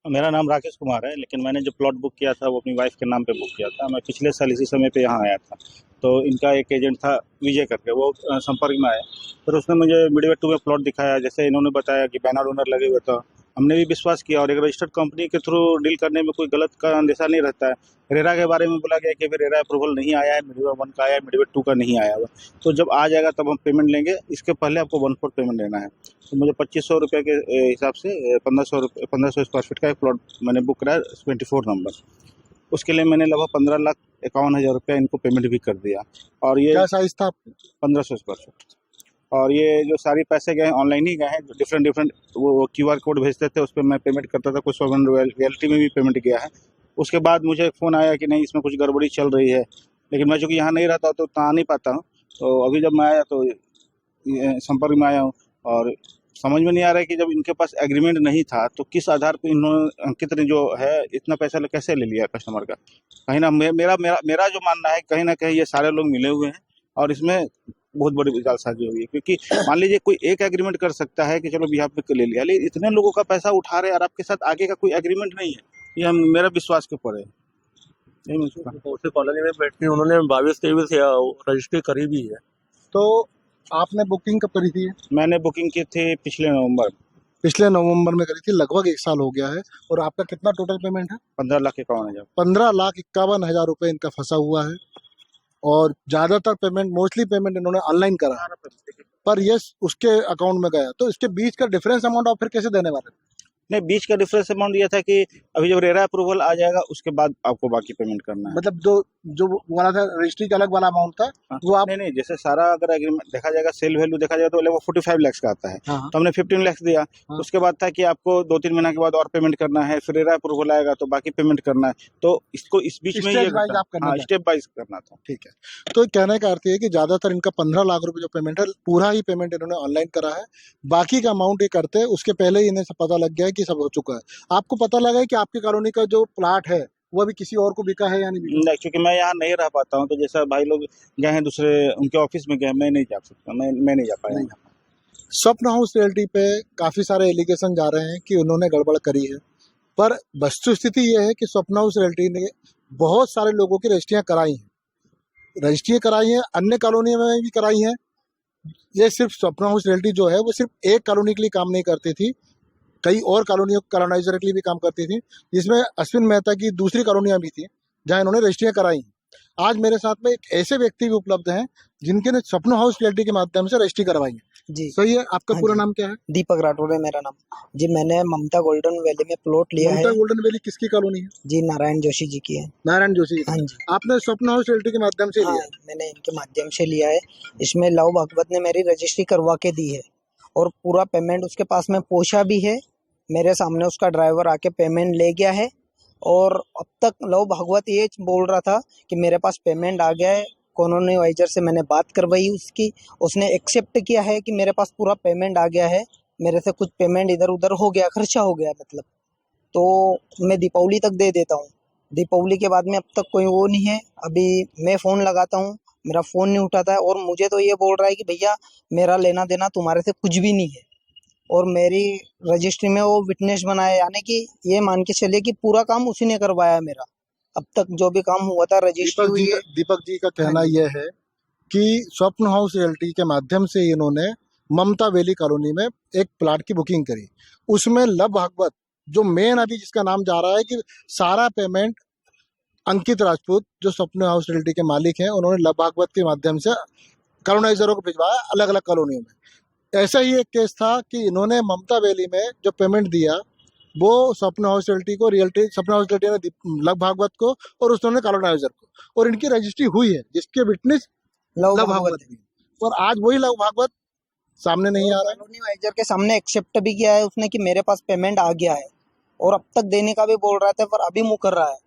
Speaker 1: मेरा नाम राकेश कुमार है, लेकिन मैंने जो प्लॉट बुक किया था वो अपनी वाइफ के नाम पे बुक किया था। मैं पिछले साल इसी समय पे यहाँ आया था, तो इनका एक एजेंट था विजय करके, वो संपर्क में आया, फिर उसने मुझे मिडवे 2 में प्लॉट दिखाया। जैसे इन्होंने बताया कि बैनर वैनर लगे हुए, तो हमने भी विश्वास किया, और एक रजिस्टर्ड कंपनी के थ्रू डील करने में कोई गलत का अंदेशा नहीं रहता है। रेरा के बारे में बोला गया कि रेरा अप्रूवल नहीं आया है, मिडवे 1 का आया है, मिडवे 2 का नहीं आया हुआ, तो जब आ जाएगा तब हम पेमेंट लेंगे। इसके पहले आपको 1/4 पेमेंट देना है। तो मुझे 2,500 रुपये के हिसाब से 1,500 स्क्वायर फीट का एक प्लॉट मैंने बुक कराया, 24 नंबर। उसके लिए मैंने लगभग 15,51,000 रुपया इनको पेमेंट भी कर दिया। और ये क्या साइज था? 1,500 स्क्वायर फीट। और ये जो सारे पैसे गए ऑनलाइन ही गए हैं, डिफरेंट वो QR कोड भेजते थे, उस पर मैं पेमेंट करता था, कुछ सोवरेन रियल्टी में भी पेमेंट किया है। उसके बाद मुझे फ़ोन आया कि नहीं, इसमें कुछ गड़बड़ी चल रही है, लेकिन मैं चूँकि यहाँ नहीं रहता तो आ नहीं पाता हूँ। तो अभी जब मैं आया तो संपर्क में आया हूँ, और समझ में नहीं आ रहा है कि जब इनके पास एग्रीमेंट नहीं था तो किस आधार पर इन्होंने, अंकित ने जो है, इतना पैसा कैसे ले लिया कस्टमर का। कहीं ना मेरा जो मानना है, कहीं ना कहीं ये सारे लोग मिले हुए हैं, और इसमें बहुत बड़ी जालसाजी हुई है। क्योंकि मान लीजिए कोई एक एग्रीमेंट कर सकता है कि चलो बिहार पे ले लिया, लेकिन इतने लोगों का पैसा उठा रहे और आपके साथ आगे का कोई एग्रीमेंट नहीं है, ये मेरा विश्वास के ऊपर है।
Speaker 8: उसी कॉलोनी में बैठ के उन्होंने 22-23 रजिस्ट्री करी भी है।
Speaker 6: तो आपने बुकिंग कब करी थी?
Speaker 1: मैंने बुकिंग की थी पिछले नवंबर में करी थी, लगभग 1 साल हो गया है। और आपका कितना टोटल पेमेंट है?
Speaker 6: 15,51,000। 15,51,000 रुपए इनका फंसा हुआ है, और ज्यादातर पेमेंट, मोस्टली पेमेंट इन्होंने ऑनलाइन करा, पर ये उसके अकाउंट में गया। तो इसके बीच का डिफरेंस अमाउंट आप फिर कैसे देने वाले?
Speaker 1: नहीं, बीच का डिफरेंस अमाउंट ये था कि अभी जब रेरा अप्रूवल आ जाएगा उसके बाद आपको बाकी पेमेंट करना है।
Speaker 6: मतलब जो वाला था रजिस्ट्री का अलग वाला अमाउंट था, वो आप
Speaker 1: नहीं, जैसे सारा अगर एग्रीमेंट देखा जाएगा, सेल वैल्यू देखा जाएगा, तो वो 45 लाख का आता है। तो हमने 15 लाख दिया। उसके बाद था कि आपको 2-3 महीने के बाद और पेमेंट करना है, फिर रेरा अप्रूवल आएगा तो बाकी पेमेंट करना है। तो इसको इस बीच में स्टेप वाइज करना था।
Speaker 6: ठीक है। तो कहने का अर्थ है कि ज्यादातर इनका 15 लाख रुपए जो पेमेंट है, पूरा ही पेमेंट इन्होंने ऑनलाइन करा है। बाकी का अमाउंट ये करते हैं उसके पहले ही इन्हें पता लग गया है कि सब हो चुका है। आपको पता लगा है कि आपकी कॉलोनी का जो प्लाट है वो अभी किसी और को बिका है या नहीं बिका?
Speaker 1: नहीं, क्योंकि मैं यहाँ नहीं रह पाता हूँ, तो जैसा भाई लोग गए हैं दूसरे उनके ऑफिस में गए, मैं नहीं जा सकता, मैं नहीं जा पाया यहाँ।
Speaker 6: सपना हाउस रियल्टी पे काफी सारे एलिगेशन जा रहे हैं कि उन्होंने गड़बड़ करी है, पर वस्तुस्थिति ये है कि सपना हाउस रियल्टी ने बहुत सारे लोगों की रजिस्ट्रियां कराई हैं, अन्य कॉलोनियों में भी कराई हैं। ये सिर्फ सपना हाउस रियल्टी जो है वो सिर्फ एक कॉलोनी के लिए काम नहीं करती थी, कई और कॉलोनियों कॉलोनाइजर के लिए भी काम करती थी, जिसमें अश्विन मेहता की दूसरी कॉलोनियां भी थी जहां इन्होंने रजिस्ट्रियां कराई। आज मेरे साथ में एक ऐसे व्यक्ति भी उपलब्ध हैं जिनके ने सपना हाउस रियल्टी के माध्यम से रजिस्ट्री करवाई है।
Speaker 11: जी
Speaker 6: सही है। आपका
Speaker 11: हाँ
Speaker 6: पूरा
Speaker 11: जी।
Speaker 6: नाम क्या है?
Speaker 11: दीपक राठौर है मेरा नाम जी। मैंने ममता गोल्डन वैली में प्लॉट लिया
Speaker 6: ममता
Speaker 11: है
Speaker 6: गोल्डन वैली किसकी कॉलोनी है?
Speaker 11: जी, नारायण जोशी जी की है।
Speaker 6: नारायण जोशी की।
Speaker 11: हाँ जी।
Speaker 6: आपने स्वप्न हाउस रियल्टी के माध्यम से
Speaker 11: हाँ,
Speaker 6: लिया?
Speaker 11: मैंने इनके माध्यम से लिया है। इसमें लव भागवत ने मेरी रजिस्ट्री करवा के दी है और पूरा पेमेंट उसके पास में पहुंचा भी है। मेरे सामने उसका ड्राइवर आके पेमेंट ले गया है और अब तक लव भागवत ये बोल रहा था कि मेरे पास पेमेंट आ गया है। कॉलोनी वाइजर से मैंने बात करवाई उसकी, उसने एक्सेप्ट किया है कि मेरे पास पूरा पेमेंट आ गया है। मेरे से कुछ पेमेंट इधर उधर हो गया, खर्चा हो गया मतलब, तो मैं दीपावली तक दे देता हूँ। दीपावली के बाद में अब तक कोई वो नहीं है। अभी मैं फ़ोन लगाता हूँ, मेरा फ़ोन नहीं उठाता है और मुझे तो ये बोल रहा है कि भैया मेरा लेना देना तुम्हारे से कुछ भी नहीं है और मेरी रजिस्ट्री में वो विटनेस बनाया, यानी कि ये मान के चलिए कि पूरा काम उसी ने करवाया मेरा। अब तक जो भी काम हुआ था रजिस्ट्री हुई है।
Speaker 6: दीपक जी का कहना
Speaker 11: हाँ जी।
Speaker 6: यह है कि स्वप्न हाउस रियल्टी के माध्यम से इन्होंने ममता वैली कॉलोनी में एक प्लाट की बुकिंग करी। उसमें लव भागवत जो मेन अभी जिसका नाम जा रहा है कि सारा पेमेंट अंकित राजपूत जो स्वप्न हाउस रियल्टी के मालिक हैं उन्होंने लव भागवत के माध्यम से कॉलोनाइजरों को भिजवाया अलग अलग कॉलोनियों में। ऐसा ही एक केस था कि इन्होंने ममता वैली में जो पेमेंट दिया वो स्वप्न हाउस रियल्टी को, स्वप्न हाउस रियल्टी ने लव भागवत को और उसने कॉलोनाइजर को, और इनकी रजिस्ट्री हुई है जिसके विटनेस
Speaker 11: लव
Speaker 6: लव
Speaker 11: भागवत
Speaker 6: भागवत भी। और आज वही लव भागवत सामने नहीं आ रहा है।
Speaker 11: कॉलोनी वाइजर के सामने एक्सेप्ट भी किया है उसने कि मेरे पास पेमेंट आ गया है और अब तक देने का भी बोल रहा था पर अभी मुकर रहा है।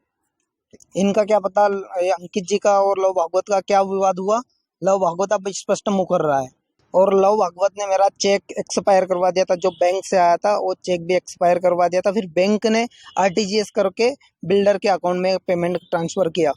Speaker 11: इनका क्या पता, ये अंकित जी का और लव भागवत का क्या विवाद हुआ। लव भागवत अब स्पष्ट मुकर रहा है और लव भागवत ने मेरा चेक एक्सपायर करवा दिया था जो बैंक से आया था, वो चेक भी एक्सपायर करवा दिया था। फिर बैंक ने आरटीजीएस करके बिल्डर के अकाउंट में पेमेंट ट्रांसफर किया।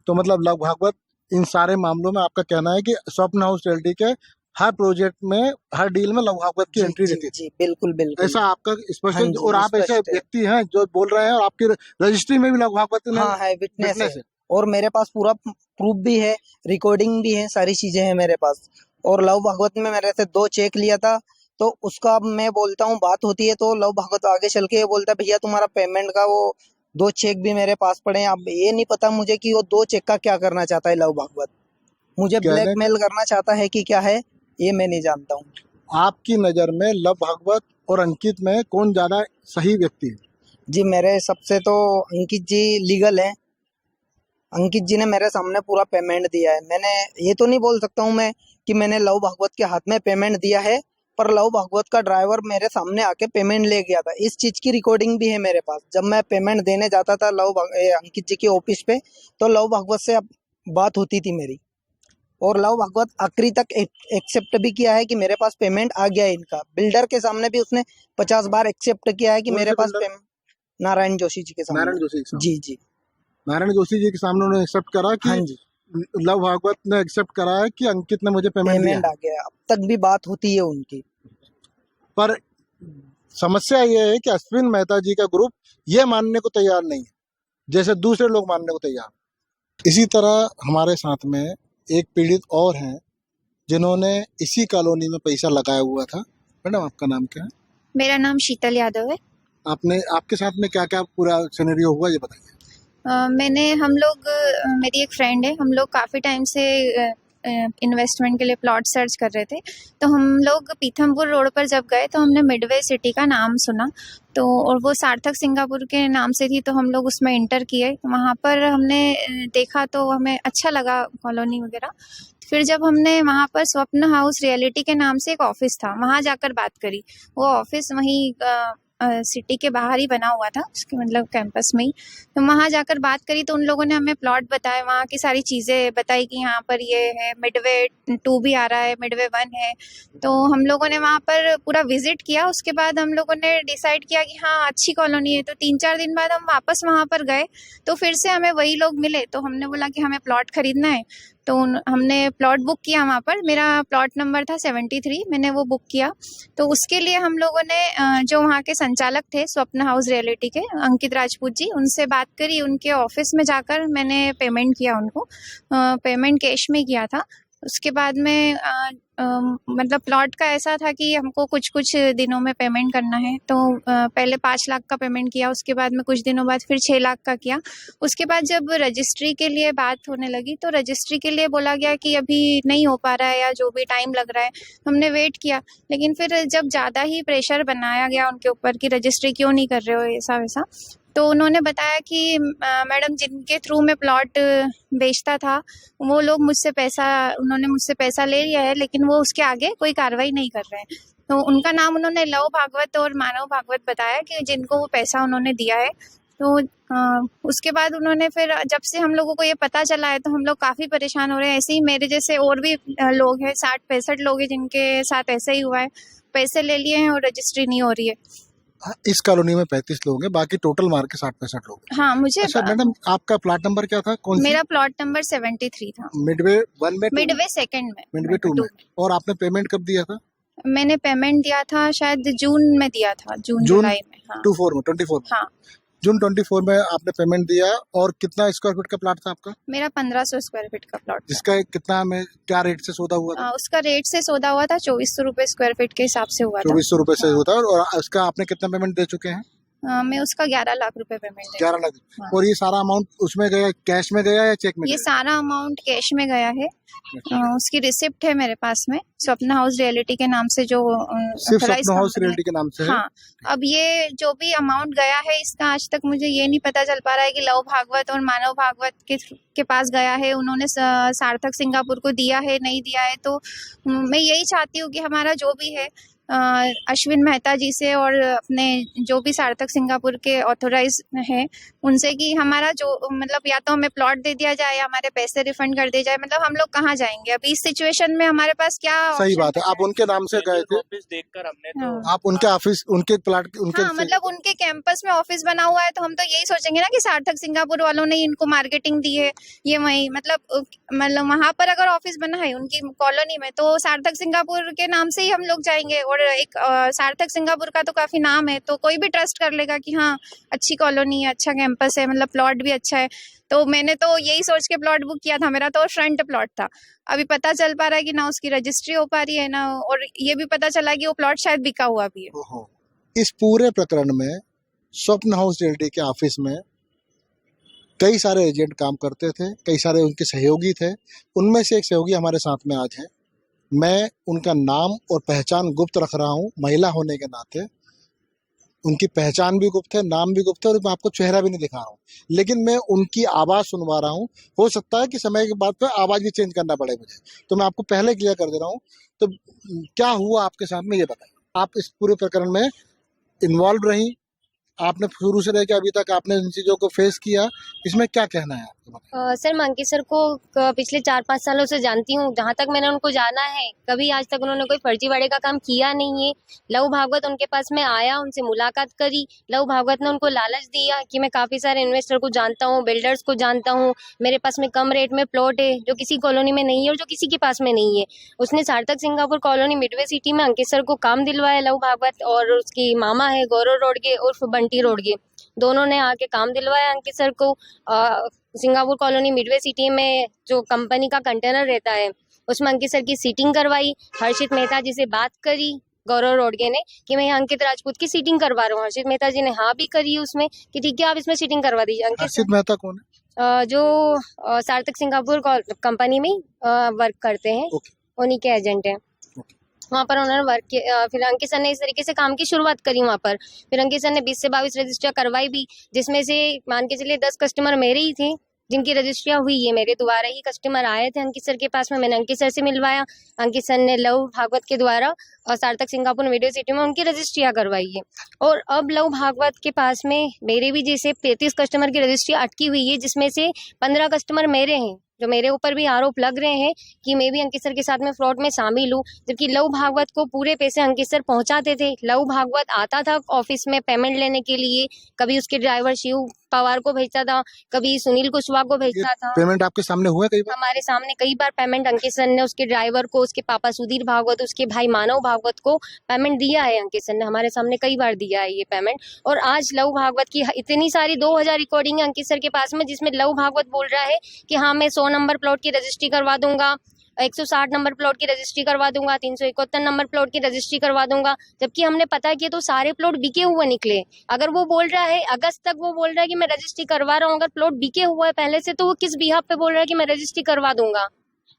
Speaker 6: तो मतलब लव भागवत इन सारे मामलों में आपका कहना है कि स्वप्न हाउस रियल्टी के हर प्रोजेक्ट में, हर डील में लव भागवत की एंट्री रहती
Speaker 11: जी बिल्कुल बिल्कुल।
Speaker 6: ऐसा आपका स्पष्ट
Speaker 11: हाँ
Speaker 6: है?
Speaker 11: जी,
Speaker 6: और आप ऐसे
Speaker 11: स्पष्ट है।
Speaker 6: व्यक्ति हैं जो बोल रहे हैं और आपकी रजिस्ट्री में भी लव भागवत ने
Speaker 11: हाँ है, विटनेस है
Speaker 6: है।
Speaker 11: और मेरे पास पूरा प्रूफ भी है, रिकॉर्डिंग भी है, सारी चीजें हैं मेरे पास। और लव भागवत में मेरे से 2 चेक लिया था तो उसका अब मैं बोलता हूँ बात होती है तो लव भागवत आगे चल के ये बोलता है भैया तुम्हारा पेमेंट का वो 2 चेक भी मेरे पास पड़े हैं। अब ये नहीं पता मुझे कि वो 2 चेक का क्या करना चाहता है लव भागवत, मुझे ब्लैकमेल करना चाहता है कि क्या है ये मैं नहीं जानता हूँ।
Speaker 6: आपकी नजर में लव भागवत और अंकित में कौन ज्यादा सही व्यक्ति है?
Speaker 11: जी मेरे हिसाब से तो अंकित जी लीगल है। अंकित जी ने मेरे सामने पूरा पेमेंट दिया है। मैंने ये तो नहीं बोल सकता हूँ मैं कि मैंने लव भागवत के हाथ में पेमेंट दिया है, पर लव भागवत का ड्राइवर मेरे सामने आके पेमेंट ले गया था। इस चीज की रिकॉर्डिंग भी है मेरे पास। जब मैं पेमेंट देने जाता था अंकित जी के ऑफिस पे तो लव भागवत से बात होती थी मेरी और लव भागवत आखिरी तक एक्सेप्ट भी किया है कि मेरे पास पेमेंट आ गया है इनका। बिल्डर के सामने भी उसने 50 बार एक्सेप्ट किया है कि
Speaker 6: कौन
Speaker 11: मेरे
Speaker 6: से
Speaker 11: पास
Speaker 6: बिल्डर?
Speaker 11: पेमेंट नारायण जोशी जी के सामने।
Speaker 6: नारायण जोशी के सामने।
Speaker 11: जी जी
Speaker 6: नारायण जोशी जी के सामने उन्होंने एक्सेप्ट करा कि
Speaker 11: हाँ जी
Speaker 6: लव भागवत ने एक्सेप्ट करा है कि अंकित ने मुझे पेमेंट दिया
Speaker 11: पेमेंट आ गया। अब तक भी बात होती है उनकी।
Speaker 6: पर समस्या यह है कि अश्विन मेहता जी का ग्रुप ये मानने को तैयार नहीं है जैसे दूसरे लोग मानने को तैयार। इसी तरह हमारे साथ में एक पीड़ित और हैं जिन्होंने इसी कॉलोनी में पैसा लगाया हुआ था। मैडम आपका नाम क्या है?
Speaker 3: मेरा नाम शीतल यादव है।
Speaker 6: आपके साथ में क्या क्या पूरा सिनेरियो हुआ ये बताइए।
Speaker 3: मेरी एक फ्रेंड है, हम लोग काफ़ी टाइम से इन्वेस्टमेंट के लिए प्लॉट सर्च कर रहे थे। तो हम लोग पीथमपुर रोड पर जब गए तो हमने मिडवे सिटी का नाम सुना, तो और वो सार्थक सिंगापुर के नाम से थी, तो हम लोग उसमें इंटर किए। वहाँ पर हमने देखा तो हमें अच्छा लगा कॉलोनी वगैरह। फिर जब हमने वहाँ पर स्वप्न हाउस रियलिटी के नाम से एक ऑफिस था, वहाँ जाकर बात करी। वो ऑफिस वहीं सिटी के बाहर ही बना हुआ था, उसके मतलब कैंपस में ही। तो वहाँ जाकर बात करी तो उन लोगों ने हमें प्लॉट बताए, वहाँ की सारी चीज़ें बताई कि यहाँ पर ये है, मिडवे 2 भी आ रहा है, मिडवे 1 है। तो हम लोगों ने वहाँ पर पूरा विजिट किया। उसके बाद हम लोगों ने डिसाइड किया कि हाँ अच्छी कॉलोनी है। तो 3-4 दिन बाद हम वापस वहाँ पर गए तो फिर से हमें वही लोग मिले, तो हमने बोला कि हमें प्लॉट खरीदना है। तो हमने प्लॉट बुक किया वहाँ पर। मेरा प्लॉट नंबर था 73, मैंने वो बुक किया। तो उसके लिए हम लोगों ने जो वहाँ के संचालक थे स्वप्न हाउस रियलिटी के, अंकित राजपूत जी, उनसे बात करी। उनके ऑफिस में जाकर मैंने पेमेंट किया उनको। पेमेंट कैश में किया था। उसके बाद में मतलब प्लॉट का ऐसा था कि हमको कुछ कुछ दिनों में पेमेंट करना है, तो पहले 5 लाख का पेमेंट किया, उसके बाद में कुछ दिनों बाद फिर 6 लाख का किया। उसके बाद जब रजिस्ट्री के लिए बात होने लगी तो रजिस्ट्री के लिए बोला गया कि अभी नहीं हो पा रहा है या जो भी टाइम लग रहा है। हमने वेट किया, लेकिन फिर जब ज़्यादा ही प्रेशर बनाया गया उनके ऊपर कि रजिस्ट्री क्यों नहीं कर रहे हो ऐसा वैसा, तो उन्होंने बताया कि मैडम जिनके थ्रू मैं प्लॉट बेचता था वो लोग उन्होंने मुझसे पैसा ले लिया है, लेकिन वो उसके आगे कोई कार्रवाई नहीं कर रहे हैं। तो उनका नाम उन्होंने लव भागवत और मानव भागवत बताया कि जिनको वो पैसा उन्होंने दिया है। तो उसके बाद उन्होंने फिर जब से हम लोगों को ये पता चला है तो हम लोग काफ़ी परेशान हो रहे हैं। ऐसे ही मेरे जैसे और भी लोग हैं, 60-65 लोग हैं जिनके साथ ऐसा ही हुआ है, पैसे ले लिए हैं और रजिस्ट्री नहीं हो रही है।
Speaker 6: इस कॉलोनी में 35 लोग हैं, बाकी टोटल मार के 60-65 लोग हैं।
Speaker 3: हाँ, मुझे
Speaker 6: अच्छा मैडम, आपका प्लॉट नंबर क्या था? कौन सी?
Speaker 3: मेरा प्लॉट नंबर 73 था।
Speaker 6: मिडवे 1 में,
Speaker 3: मिडवे 2nd में,
Speaker 6: मिडवे 2 में। और आपने पेमेंट कब दिया था?
Speaker 3: मैंने पेमेंट दिया था शायद जून में दिया था, जून जुलाई में। हाँ।
Speaker 6: 24 में।
Speaker 3: हाँ,
Speaker 6: जून 24 में आपने पेमेंट दिया। और कितना स्क्वायर फीट का प्लॉट था आपका?
Speaker 3: मेरा 1500 स्क्वायर फीट का प्लॉट था।
Speaker 6: जिसका कितना में क्या रेट से सौदा हुआ था?
Speaker 3: उसका रेट से सौदा हुआ था 2400 रुपए स्क्वायर फीट के हिसाब से हुआ था।
Speaker 6: 2400 रुपए से होता है। और उसका आपने कितना पेमेंट दे चुके हैं?
Speaker 3: मैं उसका 11 लाख रुपए पेमेंट
Speaker 6: 11 लाख।
Speaker 3: हाँ।
Speaker 6: और ये सारा अमाउंट उसमें गया, कैश में गया या चेक में?
Speaker 3: ये सारा अमाउंट कैश में गया है। उसकी रिसिप्ट है मेरे पास में, स्वप्न हाउस रियलिटी के नाम से जो
Speaker 6: सिर्फ स्वप्न हाउस रियलिटी के नाम से है।
Speaker 3: हाँ, अब ये जो भी अमाउंट गया है इसका आज तक मुझे ये नहीं पता चल पा रहा है कि लव भागवत और मानव भागवत के पास गया है, उन्होंने सार्थक सिंगापुर को दिया है नहीं दिया है। तो मैं यही चाहती हूँ कि हमारा जो भी है अश्विन मेहता जी से और अपने जो भी सार्थक सिंगापुर के ऑथोराइज हैं उनसे कि हमारा जो मतलब या तो हमें प्लॉट दे दिया जाए या हमारे पैसे रिफंड कर दिए जाए। मतलब हम लोग कहाँ जाएंगे अभी इस सिचुएशन में, हमारे पास क्या
Speaker 6: सही बात है। आप उनके नाम से गए थे,
Speaker 5: ऑफिस देखकर हमने तो
Speaker 3: हाँ।
Speaker 6: आप उनके ऑफिस, उनके प्लॉट, उनके
Speaker 3: हाँ, मतलब उनके कैंपस में ऑफिस बना हुआ है तो हम तो यही सोचेंगे ना कि सार्थक सिंगापुर वालों ने इनको मार्केटिंग दी है, ये वही मतलब वहां पर अगर ऑफिस बना है उनकी कॉलोनी में तो सार्थक सिंगापुर के नाम से ही हम लोग जाएंगे। और एक सार्थक सिंगापुर का तो काफी नाम है, तो कोई भी ट्रस्ट कर लेगा कि हाँ अच्छी कॉलोनी है, अच्छा कैंपस है, मतलब प्लॉट भी अच्छा है। तो मैंने तो यही सोच के प्लॉट बुक किया था, मेरा तो फ्रंट प्लॉट था। अभी पता चल पा रहा है कि ना उसकी रजिस्ट्री हो पा रही है ना, और ये भी पता चला कि वो प्लॉट शायद बिका हुआ भी है।
Speaker 6: इस पूरे प्रकरण में स्वप्न हाउस रियलिटी के ऑफिस में कई सारे एजेंट काम करते थे, कई सारे उनके सहयोगी थे। उनमें से एक सहयोगी हमारे साथ में आज है। मैं उनका नाम और पहचान गुप्त रख रहा हूँ, महिला होने के नाते। उनकी पहचान भी गुप्त है, नाम भी गुप्त है, और मैं आपको चेहरा भी नहीं दिखा रहा हूँ, लेकिन मैं उनकी आवाज़ सुनवा रहा हूँ। हो सकता है कि समय के बाद में आवाज़ भी चेंज करना पड़े मुझे, तो मैं आपको पहले क्लियर कर दे रहा हूँ। तो क्या हुआ आपके साथ में ये बताइए। आप इस पूरे प्रकरण में इन्वॉल्व रही, आपने शुरू से लेकर अभी तक आपने इन चीज़ों को फेस किया, इसमें क्या कहना है आपको?
Speaker 4: सर, मैं अंकित सर को पिछले 4-5 सालों से जानती हूँ। जहाँ तक मैंने उनको जाना है, कभी आज तक उन्होंने कोई फर्जीवाड़े का काम किया नहीं है। लव भागवत उनके पास में आया, उनसे मुलाकात करी, लव भागवत ने उनको लालच दिया कि मैं काफ़ी सारे इन्वेस्टर को जानता हूँ, बिल्डर्स को जानता हूँ, मेरे पास में कम रेट में प्लॉट है जो किसी कॉलोनी में नहीं है और जो किसी के पास में नहीं है। उसने सार्थक सिंगापुर कॉलोनी मिडवे सिटी में अंकित सर को काम दिलवाया, लव भागवत और उसकी मामा है गौरव रोडगे उर्फ बंटी रोडगे, दोनों ने आके काम दिलवाया अंकित सर को। सिंगापुर कॉलोनी मिडवे सिटी में जो कंपनी का कंटेनर रहता है उसमें अंकित सर की सीटिंग करवाई। हर्षित मेहता जी से बात करी गौरव रोडगे ने कि मैं अंकित राजपूत की सीटिंग करवा रहा हूँ। हर्षित मेहता जी ने हाँ भी करी उसमें कि ठीक है आप इसमें सीटिंग करवा दीजिए।
Speaker 6: हर्षित मेहता कौन है?
Speaker 4: जो सार्थक सिंगापुर कंपनी में वर्क करते हैं, उन्हीं के एजेंट हैं। वहाँ पर उन्होंने वर्क किया। फिर अंकित सर ने इस तरीके से काम की शुरुआत करी वहाँ पर। फिर अंकित सर ने 20 से 22 रजिस्ट्रियाँ करवाई भी, जिसमें से मान के चलिए 10 कस्टमर मेरे ही थे जिनकी रजिस्ट्रियाँ हुई है। मेरे द्वारा ही कस्टमर आए थे अंकित सर के पास में, मैंने अंकित सर से मिलवाया। अंकित सर ने लव भागवत के द्वारा और सार्थक सिंगापुर वीडियो सिटी में उनकी रजिस्ट्रियाँ करवाई है। और अब लव भागवत के पास में मेरे भी जैसे 35 कस्टमर की रजिस्ट्री अटकी हुई है, जिसमें से 15 कस्टमर मेरे हैं, जो मेरे ऊपर भी आरोप लग रहे हैं कि मैं भी अंकित सर के साथ में फ्रॉड में शामिल हूँ। जबकि लव भागवत को पूरे पैसे अंकित सर पहुंचाते थे। लव भागवत आता था ऑफिस में पेमेंट लेने के लिए, कभी उसके ड्राइवर शिव पवार को भेजता था, कभी सुनील कुशवाहा को भेजता था।
Speaker 6: पेमेंट आपके सामने हुआ कई बार?
Speaker 4: हमारे सामने कई बार पेमेंट अंकित सर ने उसके ड्राइवर को, उसके पापा सुधीर भागवत, उसके भाई मानव भागवत को पेमेंट दिया है। अंकित सर ने हमारे सामने कई बार दिया है ये पेमेंट। और आज लव भागवत की इतनी सारी 2000 रिकॉर्डिंग अंकित सर के पास में, जिसमें लव भागवत बोल रहा है कि हाँ मैं 100 नंबर प्लॉट की रजिस्ट्री करवा दूंगा, 160 नंबर प्लॉट की रजिस्ट्री करवा दूंगा, 371 नंबर प्लॉट की रजिस्ट्री करवा दूंगा, जबकि हमने पता किया तो सारे प्लॉट बिके हुए निकले। अगर वो बोल रहा है अगस्त तक वो बोल रहा है कि मैं रजिस्ट्री करवा रहा हूँ, अगर प्लॉट बिके हुआ है पहले से, तो वो किस बिहाफ पे बोल रहा है कि मैं रजिस्ट्री करवा दूंगा?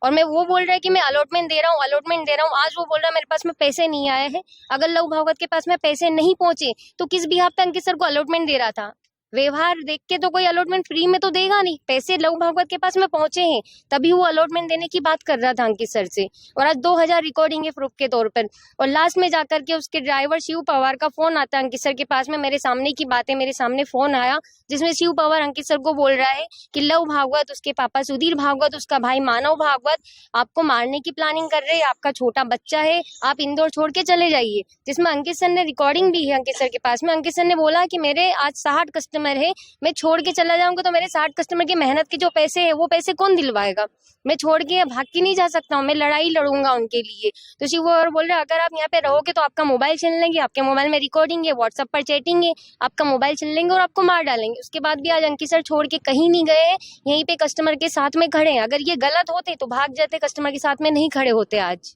Speaker 4: और मैं वो बोल रहा है कि मैं अलॉटमेंट दे रहा हूँ, आज वो बोल रहा है मेरे पास में पैसे नहीं आए हैं। अगर लव भागवत के पास में पैसे नहीं पहुंचे तो किस बिहाफ पे अंकित सर को अलॉटमेंट दे रहा था? व्यवहार देख के तो कोई अलॉटमेंट फ्री में तो देगा नहीं, पैसे लव भागवत के पास में पहुंचे हैं तभी वो अलॉटमेंट देने की बात कर रहा था अंकित सर से। और आज 2000 रिकॉर्डिंग है प्रूफ के तौर पर, और लास्ट में जाकर के उसके ड्राइवर शिव पवार का फोन आता है अंकित सर के पास में। मेरे सामने की बात है, मेरे सामने फोन आया जिसमें शिव पवार अंकित सर को बोल रहा है कि लव भागवत, उसके पापा सुधीर भागवत, उसका भाई मानव भागवत आपको मारने की प्लानिंग कर रहे हैं, आपका छोटा बच्चा है, आप इंदौर छोड़ के चले जाइए। जिसमें अंकित सर ने रिकॉर्डिंग भी है अंकित सर के पास में। अंकित सर ने बोला कि मेरे आज 60 कस्टमर है, मैं छोड़ के चला जाऊंगा तो मेरे 60 कस्टमर की मेहनत के जो पैसे है वो पैसे कौन दिलवाएगा? मैं छोड़ के भाग के नहीं जा सकता हूँ, मैं लड़ाई लड़ूंगा उनके लिए। तो शिव पवार बोल रहे हैं अगर आप यहाँ पे रहोगे तो आपका मोबाइल छीन लेंगे, आपके मोबाइल में रिकॉर्डिंग है, व्हाट्सएप पर चैटिंग है, आपका मोबाइल छीन लेंगे और आपको मार डालेंगे। उसके बाद भी आज अंकित सर छोड़ के कहीं नहीं गए, यहीं पे कस्टमर के साथ में खड़े हैं। अगर ये गलत होते तो भाग जाते, कस्टमर के साथ में नहीं खड़े होते आज।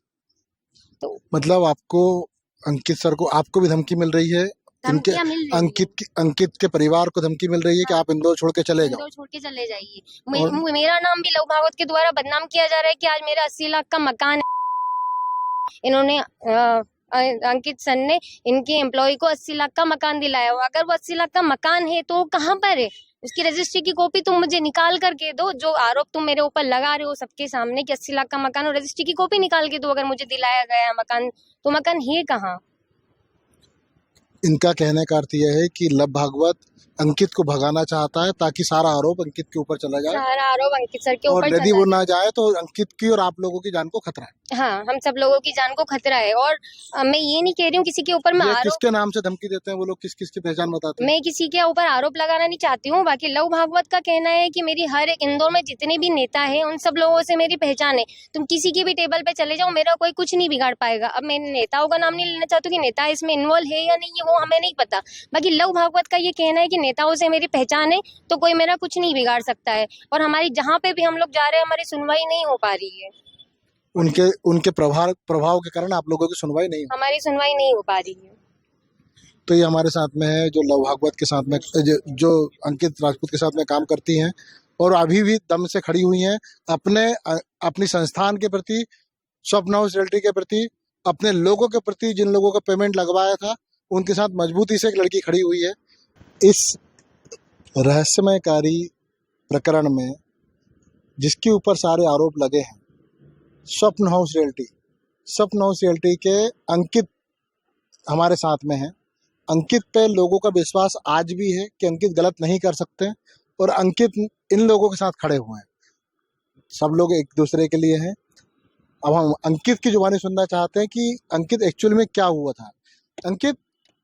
Speaker 4: तो
Speaker 6: मतलब आपको अंकित सर को, आपको भी धमकी मिल रही है, इनके
Speaker 4: धमकियां मिल रही हैं।
Speaker 6: अंकित के परिवार को धमकी मिल रही है कि आप इंदौर छोड़ के चले जाओ।
Speaker 4: इंदौर छोड़ के चले जाइए। मेरा नाम भी लव भागवत के द्वारा बदनाम किया जा रहा है कि आज मेरा 80 लाख का मकान है। इन्होंने अंकित सर ने इनके एम्प्लॉय को 80 लाख का मकान दिलाया हुआ। अगर वो 80 लाख का मकान है तो कहाँ पर है? उसकी रजिस्ट्री की कॉपी तुम मुझे निकाल करके दो। जो आरोप तुम मेरे ऊपर लगा रहे हो सबके सामने कि 80 लाख का मकान, और रजिस्ट्री की कॉपी निकाल के दो अगर मुझे दिलाया गया है मकान, तो मकान है कहाँ?
Speaker 6: इनका कहने का अर्थ यह है कि लव भागवत अंकित को भगाना चाहता है ताकि सारा आरोप अंकित के ऊपर चला जाए,
Speaker 4: सारा आरोप अंकित सर के
Speaker 6: और
Speaker 4: ऊपर
Speaker 6: यदि वो ना जाए तो अंकित की और आप लोगों की जान को खतरा है।
Speaker 4: हाँ, हम सब लोगों की जान को खतरा है। और मैं ये नहीं कह रही हूँ किसी के ऊपर मैं आरोप,
Speaker 6: किसके नाम से धमकी देते हैं वो लोग, किस किस की पहचान बताते हैं?
Speaker 4: मैं किसी के ऊपर आरोप लगाना नहीं चाहती हूँ। बाकी लव भागवत का कहना है कि मेरी हर एक इंदौर में जितने भी नेता है उन सब लोगों से मेरी पहचान है। तुम किसी की भी टेबल पे चले जाओ, मेरा कोई कुछ नहीं बिगाड़ पाएगा। अब मैं नेताओं का नाम नहीं लेना चाहती हूँ कि नेता इसमें इन्वॉल्व है या नहीं है, वो हमें नहीं पता। बाकी लव भागवत का ये कहना है कि नेताओं से मेरी पहचान है तो कोई मेरा कुछ नहीं बिगाड़ सकता है। और हमारी जहाँ पे भी हम लोग जा रहे हैं हमारी सुनवाई नहीं हो पा रही है।
Speaker 6: उनके प्रभाव के कारण आप लोगों की सुनवाई नहीं,
Speaker 4: हमारी सुनवाई नहीं हो पा रही है।
Speaker 6: तो ये हमारे साथ में है जो लव भागवत के साथ में, जो अंकित राजपूत के साथ में काम करती हैं और अभी भी दम से खड़ी हुई हैं अपनी संस्थान के प्रति, स्वप्न हाउस रियल्टी के प्रति, अपने लोगों के प्रति, जिन लोगों का पेमेंट लगवाया था उनके साथ मजबूती से एक लड़की खड़ी हुई है। इस रहस्यमयकारी प्रकरण में जिसके ऊपर सारे आरोप लगे हैं, स्वप्न हाउस रियल्टी के अंकित हमारे साथ में है। अंकित पे लोगों का विश्वास आज भी है कि अंकित गलत नहीं कर सकते, और अंकित इन लोगों के साथ खड़े हुए हैं। सब लोग एक दूसरे के लिए हैं। अब हम अंकित की जुबानी सुनना चाहते हैं कि अंकित एक्चुअल में क्या हुआ था। अंकित,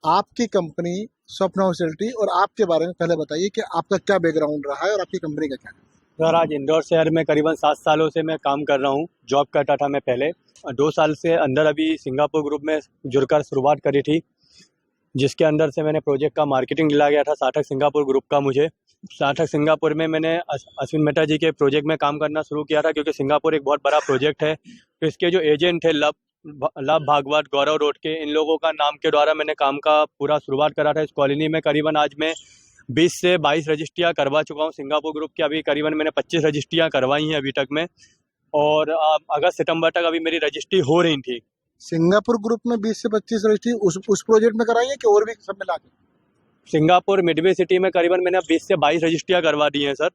Speaker 6: आपकी कंपनी स्वप्न हाउस रियल्टी और आपके बारे में पहले बताइए कि आपका क्या बैकग्राउंड रहा है और आपकी कंपनी का क्या है।
Speaker 8: सर, आज इंदौर शहर में करीबन 7 सालों से मैं काम कर रहा हूँ। जॉब करता था मैं पहले, 2 साल से अंदर अभी सिंगापुर ग्रुप में जुड़कर शुरुआत करी थी, जिसके अंदर से मैंने प्रोजेक्ट का मार्केटिंग दिला गया था सार्थक सिंगापुर ग्रुप का। मुझे सार्थक सिंगापुर में मैंने अश्विन मेहता जी के प्रोजेक्ट में काम करना शुरू किया था, क्योंकि सिंगापुर एक बहुत बड़ा प्रोजेक्ट है। तो इसके जो एजेंट थे लव भागवत, गौरव रोड के, इन लोगों का नाम के द्वारा मैंने काम का पूरा शुरुआत करा था। इस कॉलोनी में करीबन आज मैं 20 से 22 रजिस्ट्रियाँ करवा चुका हूँ। सिंगापुर ग्रुप की अभी करीबन मैंने 25 रजिस्ट्रियाँ करवाई हैं अभी तक में, और अगस्त सितंबर तक अभी मेरी रजिस्ट्री हो रही थी।
Speaker 6: सिंगापुर ग्रुप में 20 से 25 रजिस्ट्री उस प्रोजेक्ट में कराई है कि और भी सब मिला के?
Speaker 8: सिंगापुर मिडवे सिटी में करीबन मैंने 20 से 22 रजिस्ट्रियाँ करवा दी हैं सर।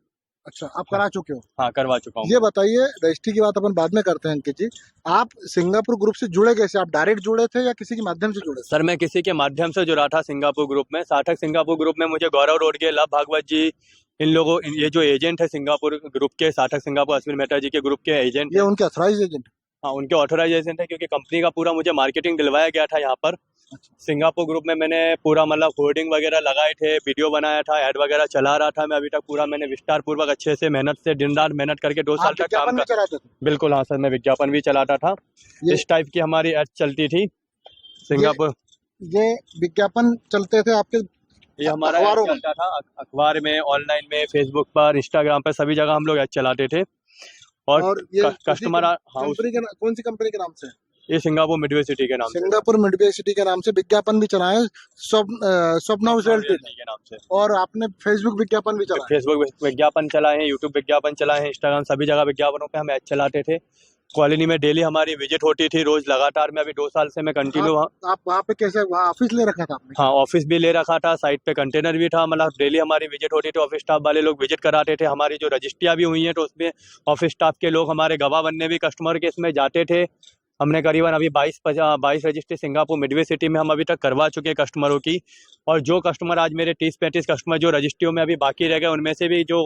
Speaker 6: अच्छा, आप करा चुके हो?
Speaker 8: हाँ, करवा चुका हूँ।
Speaker 6: ये बताइए, रजिस्ट्री की बात अपन बाद में करते हैं अंकित जी। आप सिंगापुर ग्रुप से जुड़े कैसे? आप डायरेक्ट जुड़े थे या किसी के माध्यम से जुड़े?
Speaker 8: सर, मैं किसी के माध्यम से जुड़ा था सिंगापुर ग्रुप में। सार्थक सिंगापुर ग्रुप में मुझे गौरव रोड के लव भागवत जी, इन लोगों, ये जो एजेंट है सिंगापुर ग्रुप के, सार्थक सिंगापुर अश्विन मेहता जी के ग्रुप के एजेंट,
Speaker 6: ये उनके ऑथराइज एजेंट?
Speaker 8: हाँ, उनके ऑथराइजेशन है, क्योंकि कंपनी का पूरा मुझे मार्केटिंग दिलवाया गया था यहाँ पर। सिंगापुर ग्रुप में मैंने पूरा मतलब होर्डिंग वगैरह लगाए थे, वीडियो बनाया था, ऐड वगैरह चला रहा था मैं अभी तक पूरा। मैंने विस्तार पूर्वक अच्छे से मेहनत से दिन रात मेहनत करके 2 साल तक काम कर। बिल्कुल हाँ सर, मैं विज्ञापन भी चलाता था। इस टाइप की हमारी एड चलती थी सिंगापुर।
Speaker 6: ये विज्ञापन चलते थे आपके?
Speaker 8: ये हमारा एड चलता था अखबार में, ऑनलाइन में, फेसबुक पर, इंस्टाग्राम पर, सभी जगह हम लोग एड चलाते थे।
Speaker 6: और ये
Speaker 8: कस्टमर हाँ
Speaker 6: कंपनी के कौन सी कंपनी के नाम से है?
Speaker 8: ये सिंगापुर मिडवे सिटी के नाम से,
Speaker 6: सिंगापुर मिडवे सिटी के नाम से विज्ञापन भी चलाए, स्वप्ना रियल्टी
Speaker 8: के नाम से,
Speaker 6: और आपने फेसबुक विज्ञापन भी चलाया।
Speaker 8: फेसबुक विज्ञापन चलाए हैं, यूट्यूब विज्ञापन चलाए हैं, इंस्टाग्राम, सभी जगह विज्ञापनों पे हम ऐड चलाते थे। कॉलोनी में डेली हमारी विजिट होती थी रोज लगातार में। अभी 2 साल से मैं कंटिन्यू
Speaker 6: आप वहाँ पे कैसे, वहाँ ऑफिस ले रखा था आपने?
Speaker 8: हाँ, ऑफिस भी ले रखा था, साइट पे कंटेनर भी था, मतलब डेली हमारी विजिट होती थी। ऑफिस स्टाफ वाले लोग विजिट कराते थे। हमारी जो रजिस्ट्रियाँ भी हुई हैं तो उसमें ऑफिस स्टाफ के लोग हमारे गवाह बनने भी कस्टमर के इसमें जाते थे। हमने करीबन अभी 22 रजिस्ट्री सिंगापुर मिडवे सिटी में हम अभी तक करवा चुके हैं कस्टमरों की। और जो कस्टमर आज मेरे 30-35 कस्टमर जो रजिस्ट्रियों में अभी बाकी रह गए, उनमें से भी जो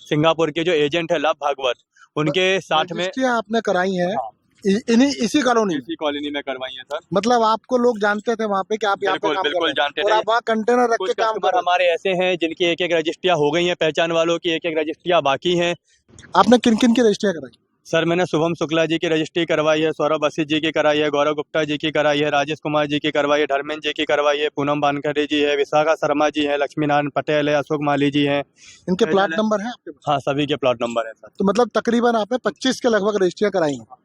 Speaker 8: सिंगापुर के जो एजेंट है लव भागवत, उनके साथ में
Speaker 6: आपने कराई है इसी कॉलोनी
Speaker 8: में करवाई है सर।
Speaker 6: मतलब आपको लोग जानते थे वहाँ पे कि आप यहाँ पे काम
Speaker 8: बिल्कुल जानते
Speaker 6: और
Speaker 8: थे।
Speaker 6: आप वहाँ कंटेनर रख के काम कर।
Speaker 8: हमारे ऐसे हैं जिनकी एक रजिस्ट्रियाँ हो गई हैं, पहचान वालों की एक रजिस्ट्रियाँ बाकी हैं।
Speaker 6: आपने किन किन की रजिस्ट्रियाँ कराई?
Speaker 8: सर मैंने शुभम शुक्ला जी की रजिस्ट्री करवाई है, सौरभ असित जी की कराई है, गौरव गुप्ता जी की कराई है, राजेश कुमार जी की करवाई है, धर्मेंद्र जी की करवाई है, पूनम बानखड़े जी है, विशाखा शर्मा जी है, लक्ष्मी नारायण पटेल है, अशोक माली जी हैं।
Speaker 6: इनके प्लॉट नंबर है आपके पास?
Speaker 8: हाँ, सभी के प्लॉट नंबर है सर।
Speaker 6: तो मतलब तकरीबन आपने 25 के लगभग रजिस्ट्रियाँ कराई हैं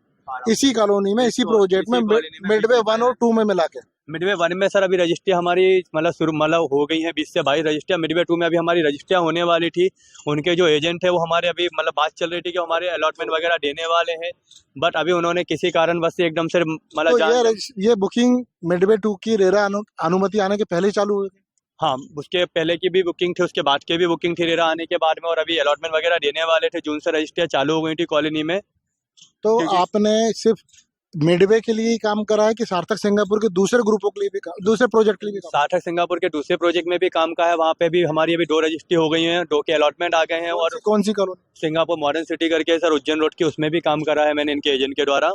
Speaker 6: इसी कॉलोनी में, इसी प्रोजेक्ट में, मिडवे 1 और 2 में मिला के।
Speaker 8: मिडवे 1 में सर अभी रजिस्ट्री हमारी मतलब हो गई है 20 से 22 रजिस्ट्रियाँ। मिडवे 2 में अभी हमारी रजिस्ट्रियाँ होने वाली थी। उनके जो एजेंट है वो हमारे अभी मतलब बात चल रही थी कि हमारे अलॉटमेंट वगैरह देने वाले हैं, बट अभी उन्होंने किसी कारणवश से एकदम से मतलब
Speaker 6: ये बुकिंग मिडवे 2 की रेरा अनुमति आने के पहले चालू हुई?
Speaker 8: हाँ, उसके पहले की भी बुकिंग थी, उसके बाद की भी बुकिंग थी रेरा आने के बाद में, और अभी अलॉटमेंट वगैरह देने वाले थे। जून से रजिस्ट्रियाँ चालू हो गई थी कॉलोनी में।
Speaker 6: तो आपने सिर्फ मिडवे के लिए ही काम करा है कि सार्थक सिंगापुर के दूसरे ग्रुपों के लिए भी, दूसरे प्रोजेक्ट के लिए भी?
Speaker 8: सार्थक सिंगापुर के दूसरे प्रोजेक्ट में भी काम का है, वहाँ पे भी हमारी अभी 2 रजिस्ट्री हो गई हैं, 2 के अलॉटमेंट आ गए हैं। और
Speaker 6: कौन सी कॉलोनी?
Speaker 8: सिंगापुर मॉडर्न सिटी करके सर उज्जैन रोड की, उसमें भी काम करा है मैंने इनके एजेंट के द्वारा।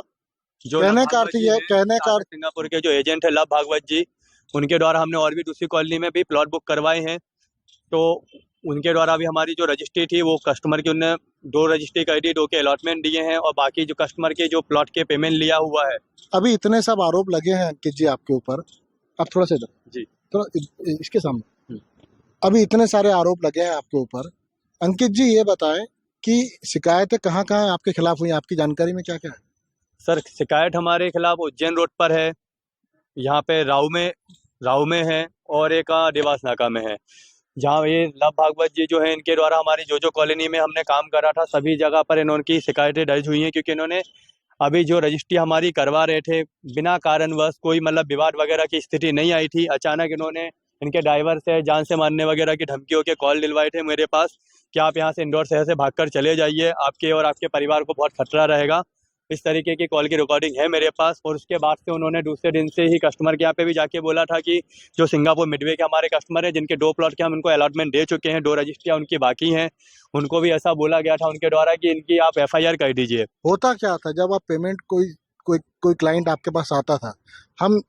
Speaker 8: जो सिंगापुर के जो एजेंट है लव भागवत जी, उनके द्वारा हमने और भी दूसरी कॉलोनी में भी प्लॉट बुक करवाए हैं। तो उनके द्वारा भी हमारी जो रजिस्ट्री थी वो कस्टमर की उन्होंने 2 रजिस्ट्री कर दी, 2 के अलॉटमेंट दिए हैं, और बाकी जो कस्टमर के जो प्लॉट के पेमेंट लिया हुआ है।
Speaker 6: अभी इतने सब आरोप लगे हैं अंकित जी आपके ऊपर, आप थोड़ा सा
Speaker 8: जी
Speaker 6: थोड़ा इसके सामने, अभी इतने सारे आरोप लगे हैं आपके ऊपर। अंकित जी ये बताएं कि शिकायतें कहाँ कहाँ आपके खिलाफ हुई, आपकी जानकारी में क्या क्या है?
Speaker 8: सर शिकायत हमारे खिलाफ उज्जैन रोड पर है, यहाँ पे राव में है, और एक देवास नाका में है। जहाँ ये लव भागवत जी जो है, इनके द्वारा हमारी जो कॉलोनी में हमने काम करा था सभी जगह पर इनकी शिकायतें दर्ज हुई हैं, क्योंकि इन्होंने अभी जो रजिस्ट्री हमारी करवा रहे थे बिना कारणवश कोई मतलब विवाद वगैरह की स्थिति नहीं आई थी। अचानक इन्होंने इनके ड्राइवर से जान से मारने वगैरह की धमकियों के कॉल दिलवाए थे मेरे पास कि आप यहाँ से इंदौर शहर से भागकर चले जाइए, आपके और आपके परिवार को बहुत खतरा रहेगा। इस तरीके की कॉल की रिकॉर्डिंग है मेरे पास। और उसके बाद से उन्होंने दूसरे दिन से ही कस्टमर के यहाँ पे भी जाके बोला था कि जो सिंगापुर मिडवे के हमारे कस्टमर हैं, जिनके 2 प्लॉट के हम उनको अलॉटमेंट दे चुके हैं, 2 रजिस्ट्रियाँ उनकी बाकी हैं, उनको भी ऐसा बोला गया था उनके द्वारा कि इनकी आप FIR कर दीजिए।
Speaker 6: होता क्या था जब आप पेमेंट कोई क्लाइंट आपके पास आता था? हम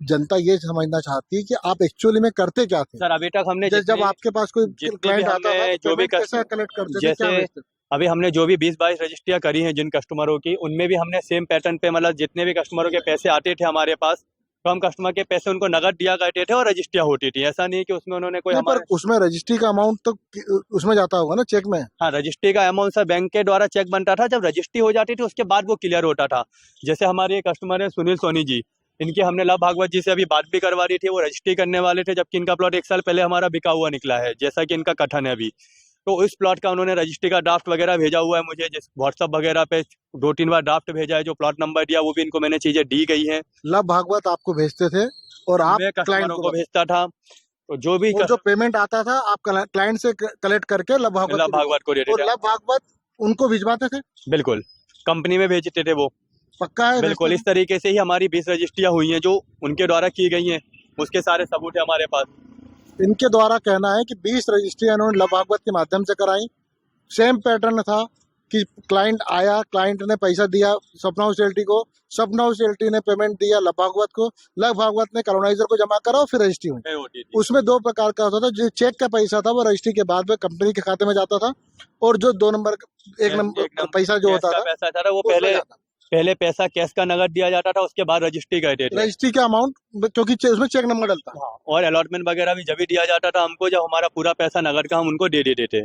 Speaker 6: जनता ये समझना चाहती है कि आप एक्चुअली में करते क्या थे?
Speaker 8: सर अभी तक हमने
Speaker 6: जब आपके पास कोई क्लाइंट आता था
Speaker 8: जो भी
Speaker 6: कैसे कलेक्ट करते थे, क्या बेचते थे?
Speaker 8: अभी हमने जो भी 20-22 रजिस्ट्रियाँ करी हैं जिन कस्टमरों की, उनमें भी हमने सेम पैटर्न पे मतलब जितने भी कस्टमरों के पैसे आते थे हमारे पास, तो हम कस्टमर के पैसे उनको नगद दिया करते थे और रजिस्ट्रियाँ होती थी। ऐसा नहीं कि उसमें उन्होंने कोई
Speaker 6: पर उसमें रजिस्ट्री का अमाउंट तो उसमें जाता होगा ना, चेक में?
Speaker 8: हाँ, रजिस्ट्री का अमाउंट सर बैंक के द्वारा चेक बनता था, जब रजिस्ट्री हो जाती थी उसके बाद वो क्लियर होता था। जैसे हमारे एक कस्टमर है सुनील सोनी जी, इनकी हमने लव भागवत जी से अभी बात भी करवा रही थी, वो रजिस्ट्री करने वाले थे, जबकि इनका प्लॉट 1 साल पहले हमारा बिका हुआ निकला है, जैसा कि इनका कथन है अभी। तो इस प्लॉट का उन्होंने रजिस्ट्री का ड्राफ्ट वगैरह भेजा हुआ है मुझे, जिस व्हाट्सअप वगैरह पे 2-3 बार ड्राफ्ट भेजा है, जो प्लॉट नंबर दिया वो भी इनको मैंने चीजें दी गई हैं।
Speaker 6: लव भागवत आपको भेजते थे और आप
Speaker 8: क्लाइंट को भेजता था, तो जो भी
Speaker 6: जो पेमेंट आता था आप क्लाइंट से कलेक्ट करके लव भागवत को देते थे, और लव भागवत उनको भिजवाते थे?
Speaker 8: बिल्कुल, कंपनी में भेजते थे वो।
Speaker 6: पक्का है?
Speaker 8: बिल्कुल, इस तरीके से ही हमारी 20 रजिस्ट्रियाँ हुई हैं जो उनके द्वारा की गई हैं, उसके सारे सबूत है हमारे पास।
Speaker 6: इनके द्वारा कहना है कि 20 रजिस्ट्रियाँ इन्होंने लव भागवत के माध्यम से कराई। सेम पैटर्न था कि क्लाइंट आया, क्लाइंट ने पैसा दिया स्वप्ना रियल्टी को, स्वप्ना रियल्टी ने पेमेंट दिया लव भागवत को, लव भागवत ने कॉलोनाइजर को जमा करा और फिर रजिस्ट्री हुई। उसमें 2 प्रकार का होता था, जो चेक का पैसा था वो रजिस्ट्री के बाद में कंपनी के खाते में जाता था, और जो 1 नंबर पैसा जो होता था
Speaker 8: वो पहले पैसा कैश का नगद दिया जाता था, उसके बाद रजिस्ट्री करते थे।
Speaker 6: रजिस्ट्री का अमाउंट क्योंकि उसमें चेक नंबर डलता है।
Speaker 8: और अलॉटमेंट वगैरह भी जब भी दिया जाता था हमको, जब हमारा पूरा पैसा नगद का हम उनको दे देते थे।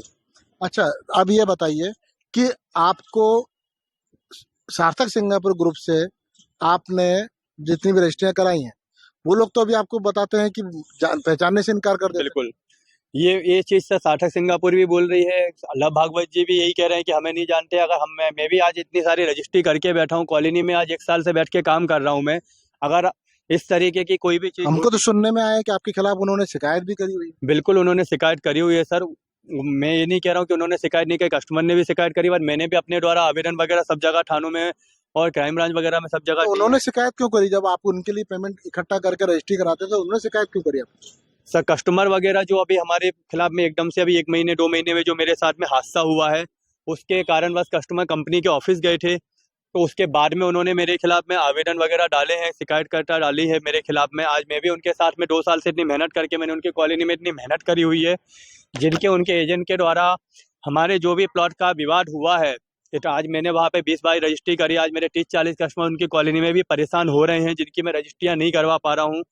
Speaker 6: अच्छा, अब ये बताइए कि आपको सार्थक सिंगापुर ग्रुप से आपने जितनी भी रजिस्ट्रियां कराई हैं, वो लोग तो अभी आपको बताते हैं कि पहचानने से इनकार कर देते हैं।
Speaker 8: बिल्कुल, ये चीज तो सार्थक सिंगापुर भी बोल रही है, लव भागवत जी भी यही कह रहे हैं कि हमें नहीं जानते। अगर मैं भी आज इतनी सारी रजिस्ट्री करके बैठा हूँ कॉलोनी में, आज 1 साल से बैठ के काम कर रहा हूँ मैं। अगर इस तरीके की कोई भी चीज
Speaker 6: हमको तो सुनने में आया है कि आपके खिलाफ उन्होंने शिकायत भी करी हुई है।
Speaker 8: बिल्कुल उन्होंने शिकायत करी हुई है सर। मैं ये नहीं कह रहा हूँ कि उन्होंने शिकायत नहीं की, कस्टमर ने भी शिकायत करी, पर मैंने भी अपने द्वारा आवेदन वगैरह सब जगह थानों में और क्राइम ब्रांच वगैरह में सब जगह
Speaker 6: तो उन्होंने शिकायत क्यों करी? जब आप उनके लिए पेमेंट इकट्ठा करके रजिस्ट्री कराते थे, उन्होंने शिकायत क्यों करी आप?
Speaker 8: सर कस्टमर वगैरह जो अभी हमारे खिलाफ में एकदम से अभी 1 महीने 2 महीने में जो मेरे साथ में हादसा हुआ है, उसके कारण बस कस्टमर कंपनी के ऑफिस गए थे, तो उसके बाद में उन्होंने मेरे खिलाफ में आवेदन वगैरह डाले हैं, शिकायत करता डाली है मेरे खिलाफ में। आज मैं भी उनके साथ में 2 साल से इतनी मेहनत करके मैंने उनकी कॉलोनी में इतनी मेहनत करी हुई है, जिनके उनके एजेंट के द्वारा हमारे जो भी प्लॉट का विवाद हुआ है, तो आज मैंने वहाँ पे 20-22 रजिस्ट्री करी। आज मेरे 30-40 कस्टमर उनकी कॉलोनी में भी परेशान हो रहे हैं, जिनकी मैं रजिस्ट्रियाँ नहीं करवा पा रहा हूँ।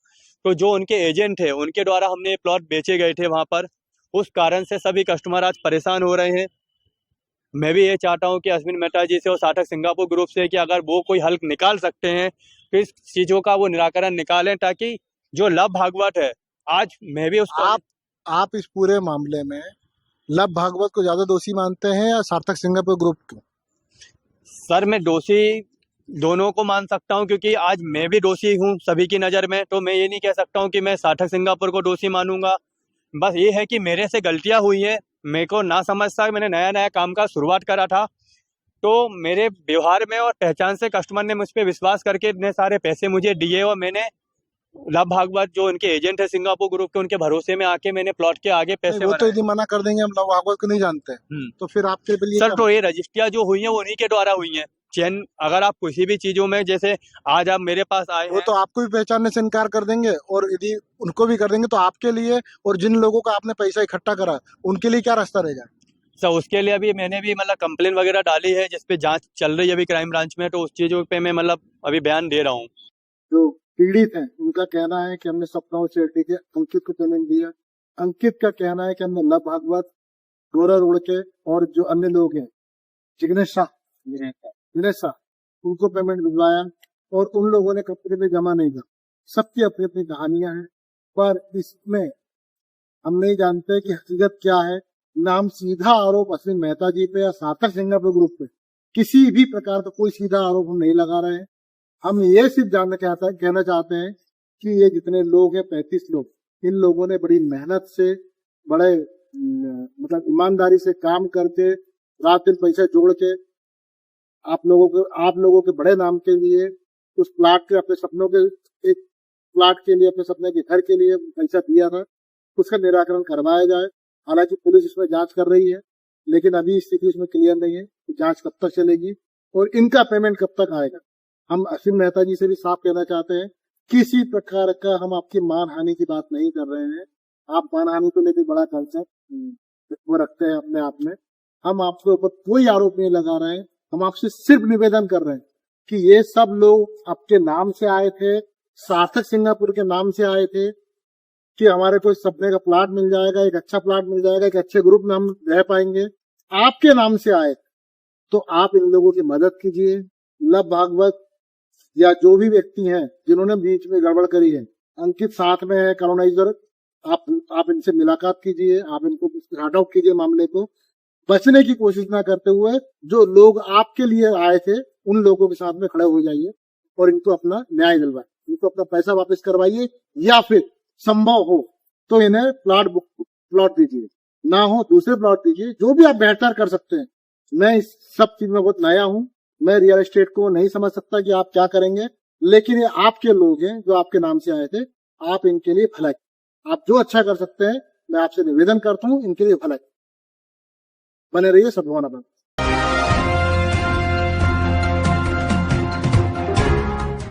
Speaker 8: तो जो उनके एजेंट है उनके द्वारा हमने प्लॉट बेचे गए थे वहाँ पर, उस कारण से सभी कस्टमर आज परेशान हो रहे हैं। मैं भी ये चाहता हूँ कि अश्विन मेहता जी से और सार्थक सिंगापुर ग्रुप से कि अगर वो कोई हल निकाल सकते हैं तो इस चीज़ों का वो निराकरण निकालें, ताकि जो लव भागवत है, आज मैं भी उसको
Speaker 6: आप इस पूरे मामले में लव भागवत को ज्यादा दोषी मानते हैं या सार्थक सिंगापुर ग्रुप को?
Speaker 8: सर मैं दोषी दोनों को मान सकता हूं, क्योंकि आज मैं भी दोषी हूं सभी की नज़र में। तो मैं ये नहीं कह सकता हूं कि मैं सार्थक सिंगापुर को दोषी मानूंगा। बस ये है कि मेरे से गलतियां हुई है, मेरे को ना समझता, मैंने नया काम का शुरुआत करा था, तो मेरे व्यवहार में और पहचान से कस्टमर ने मुझ पर विश्वास करके इतने सारे पैसे मुझे दिए, और मैंने लव भागवत जो उनके एजेंट है सिंगापुर ग्रुप के, उनके भरोसे में आके मैंने प्लॉट के आगे पैसे
Speaker 6: वो तो यदि मना कर देंगे हम लव भागवत को नहीं जानते, तो फिर आपके लिए
Speaker 8: सर तो ये रजिस्ट्रियां जो हुई हैं वो उन्हीं के द्वारा हुई हैं। चैन अगर आप किसी भी चीजों में, जैसे आज आप मेरे पास आए
Speaker 6: वो तो आपको भी पहचानने से इनकार कर देंगे, और यदि उनको भी कर देंगे तो आपके लिए और जिन लोगों का आपने पैसा इकट्ठा करा उनके लिए क्या रास्ता रहेगा?
Speaker 8: सर उसके लिए अभी मैंने भी मतलब कंप्लेन वगैरह डाली है, जिसपे जांच चल रही है अभी क्राइम ब्रांच में, तो उस चीजों पे मैं मतलब अभी बयान दे रहा हूँ।
Speaker 6: जो पीड़ित है उनका कहना है कि हमने सपना चैरिटी के अंकित को पेमेंट दिया। अंकित का कहना है कि हमने लव भागवत, गोरा रोड के और जो अन्य लोग हैं, जिग्नेश शाह, उनको पेमेंट भिजवाया, और उन लोगों ने कंपनी में जमा नहीं किया। सबकी अपनी अपनी कहानियां हैं, पर इसमें हम नहीं जानते कि हकीकत क्या है। नाम सीधा आरोप अश्विन मेहता जी पे या सार्थक सिंगापुर ग्रुप पे किसी भी प्रकार का कोई सीधा आरोप हम नहीं लगा रहे हैं। हम ये सिर्फ कहना चाहते हैं कि ये जितने लोग हैं 35 लोग, इन लोगों ने बड़ी मेहनत से, बड़े मतलब ईमानदारी से काम करके, रात दिन पैसे जोड़ के आप लोगों के बड़े नाम के लिए, उस प्लाट के अपने सपनों के, एक प्लाट के लिए, अपने सपने के घर के लिए पैसा दिया था, उसका निराकरण करवाया जाए। हालांकि पुलिस इसमें जांच कर रही है, लेकिन अभी स्थिति इसमें क्लियर नहीं है कि जांच कब तक चलेगी और इनका पेमेंट कब तक आएगा। हम अश्विन मेहता जी से भी साफ कहना चाहते हैं, किसी प्रकार का हम आपकी मानहानि की बात नहीं कर रहे हैं। आप मानहानि को लेकर बड़ा कंसेप्ट वो रखते हैं अपने आप में। हम आपके ऊपर कोई आरोप नहीं लगा रहे हैं, हम आपसे सिर्फ निवेदन कर रहे हैं कि ये सब लोग आपके नाम से आए थे, सार्थक सिंगापुर के नाम से आए थे कि हमारे को सपने का प्लाट मिल जाएगा, एक अच्छा प्लाट मिल जाएगा, एक अच्छे ग्रुप में हम रह पाएंगे, आपके नाम से आए। तो आप इन लोगों की मदद कीजिए। लव भागवत या जो भी व्यक्ति हैं जिन्होंने बीच में गड़बड़ करी है, अंकित साथ में है कॉलोनाइजर, आप इनसे मुलाकात कीजिए, आप इनको सॉर्ट आउट कीजिए मामले को, बचने की कोशिश ना करते हुए जो लोग आपके लिए आए थे उन लोगों के साथ में खड़े हो जाइए और इनको अपना न्याय दिलवाइए, इनको अपना पैसा वापस करवाइए, या फिर संभव हो तो इन्हें प्लॉट दीजिए, ना हो दूसरे प्लॉट दीजिए, जो भी आप बेहतर कर सकते हैं। मैं इस सब चीज में बहुत नया हूं, मैं रियल एस्टेट को नहीं समझ सकता कि आप क्या करेंगे, लेकिन ये आपके लोग हैं जो आपके नाम से आए थे, आप इनके लिए भलाई, आप जो अच्छा कर सकते हैं मैं आपसे निवेदन करता हूं, इनके लिए भलाई। बने रहिए, सब होना बंद।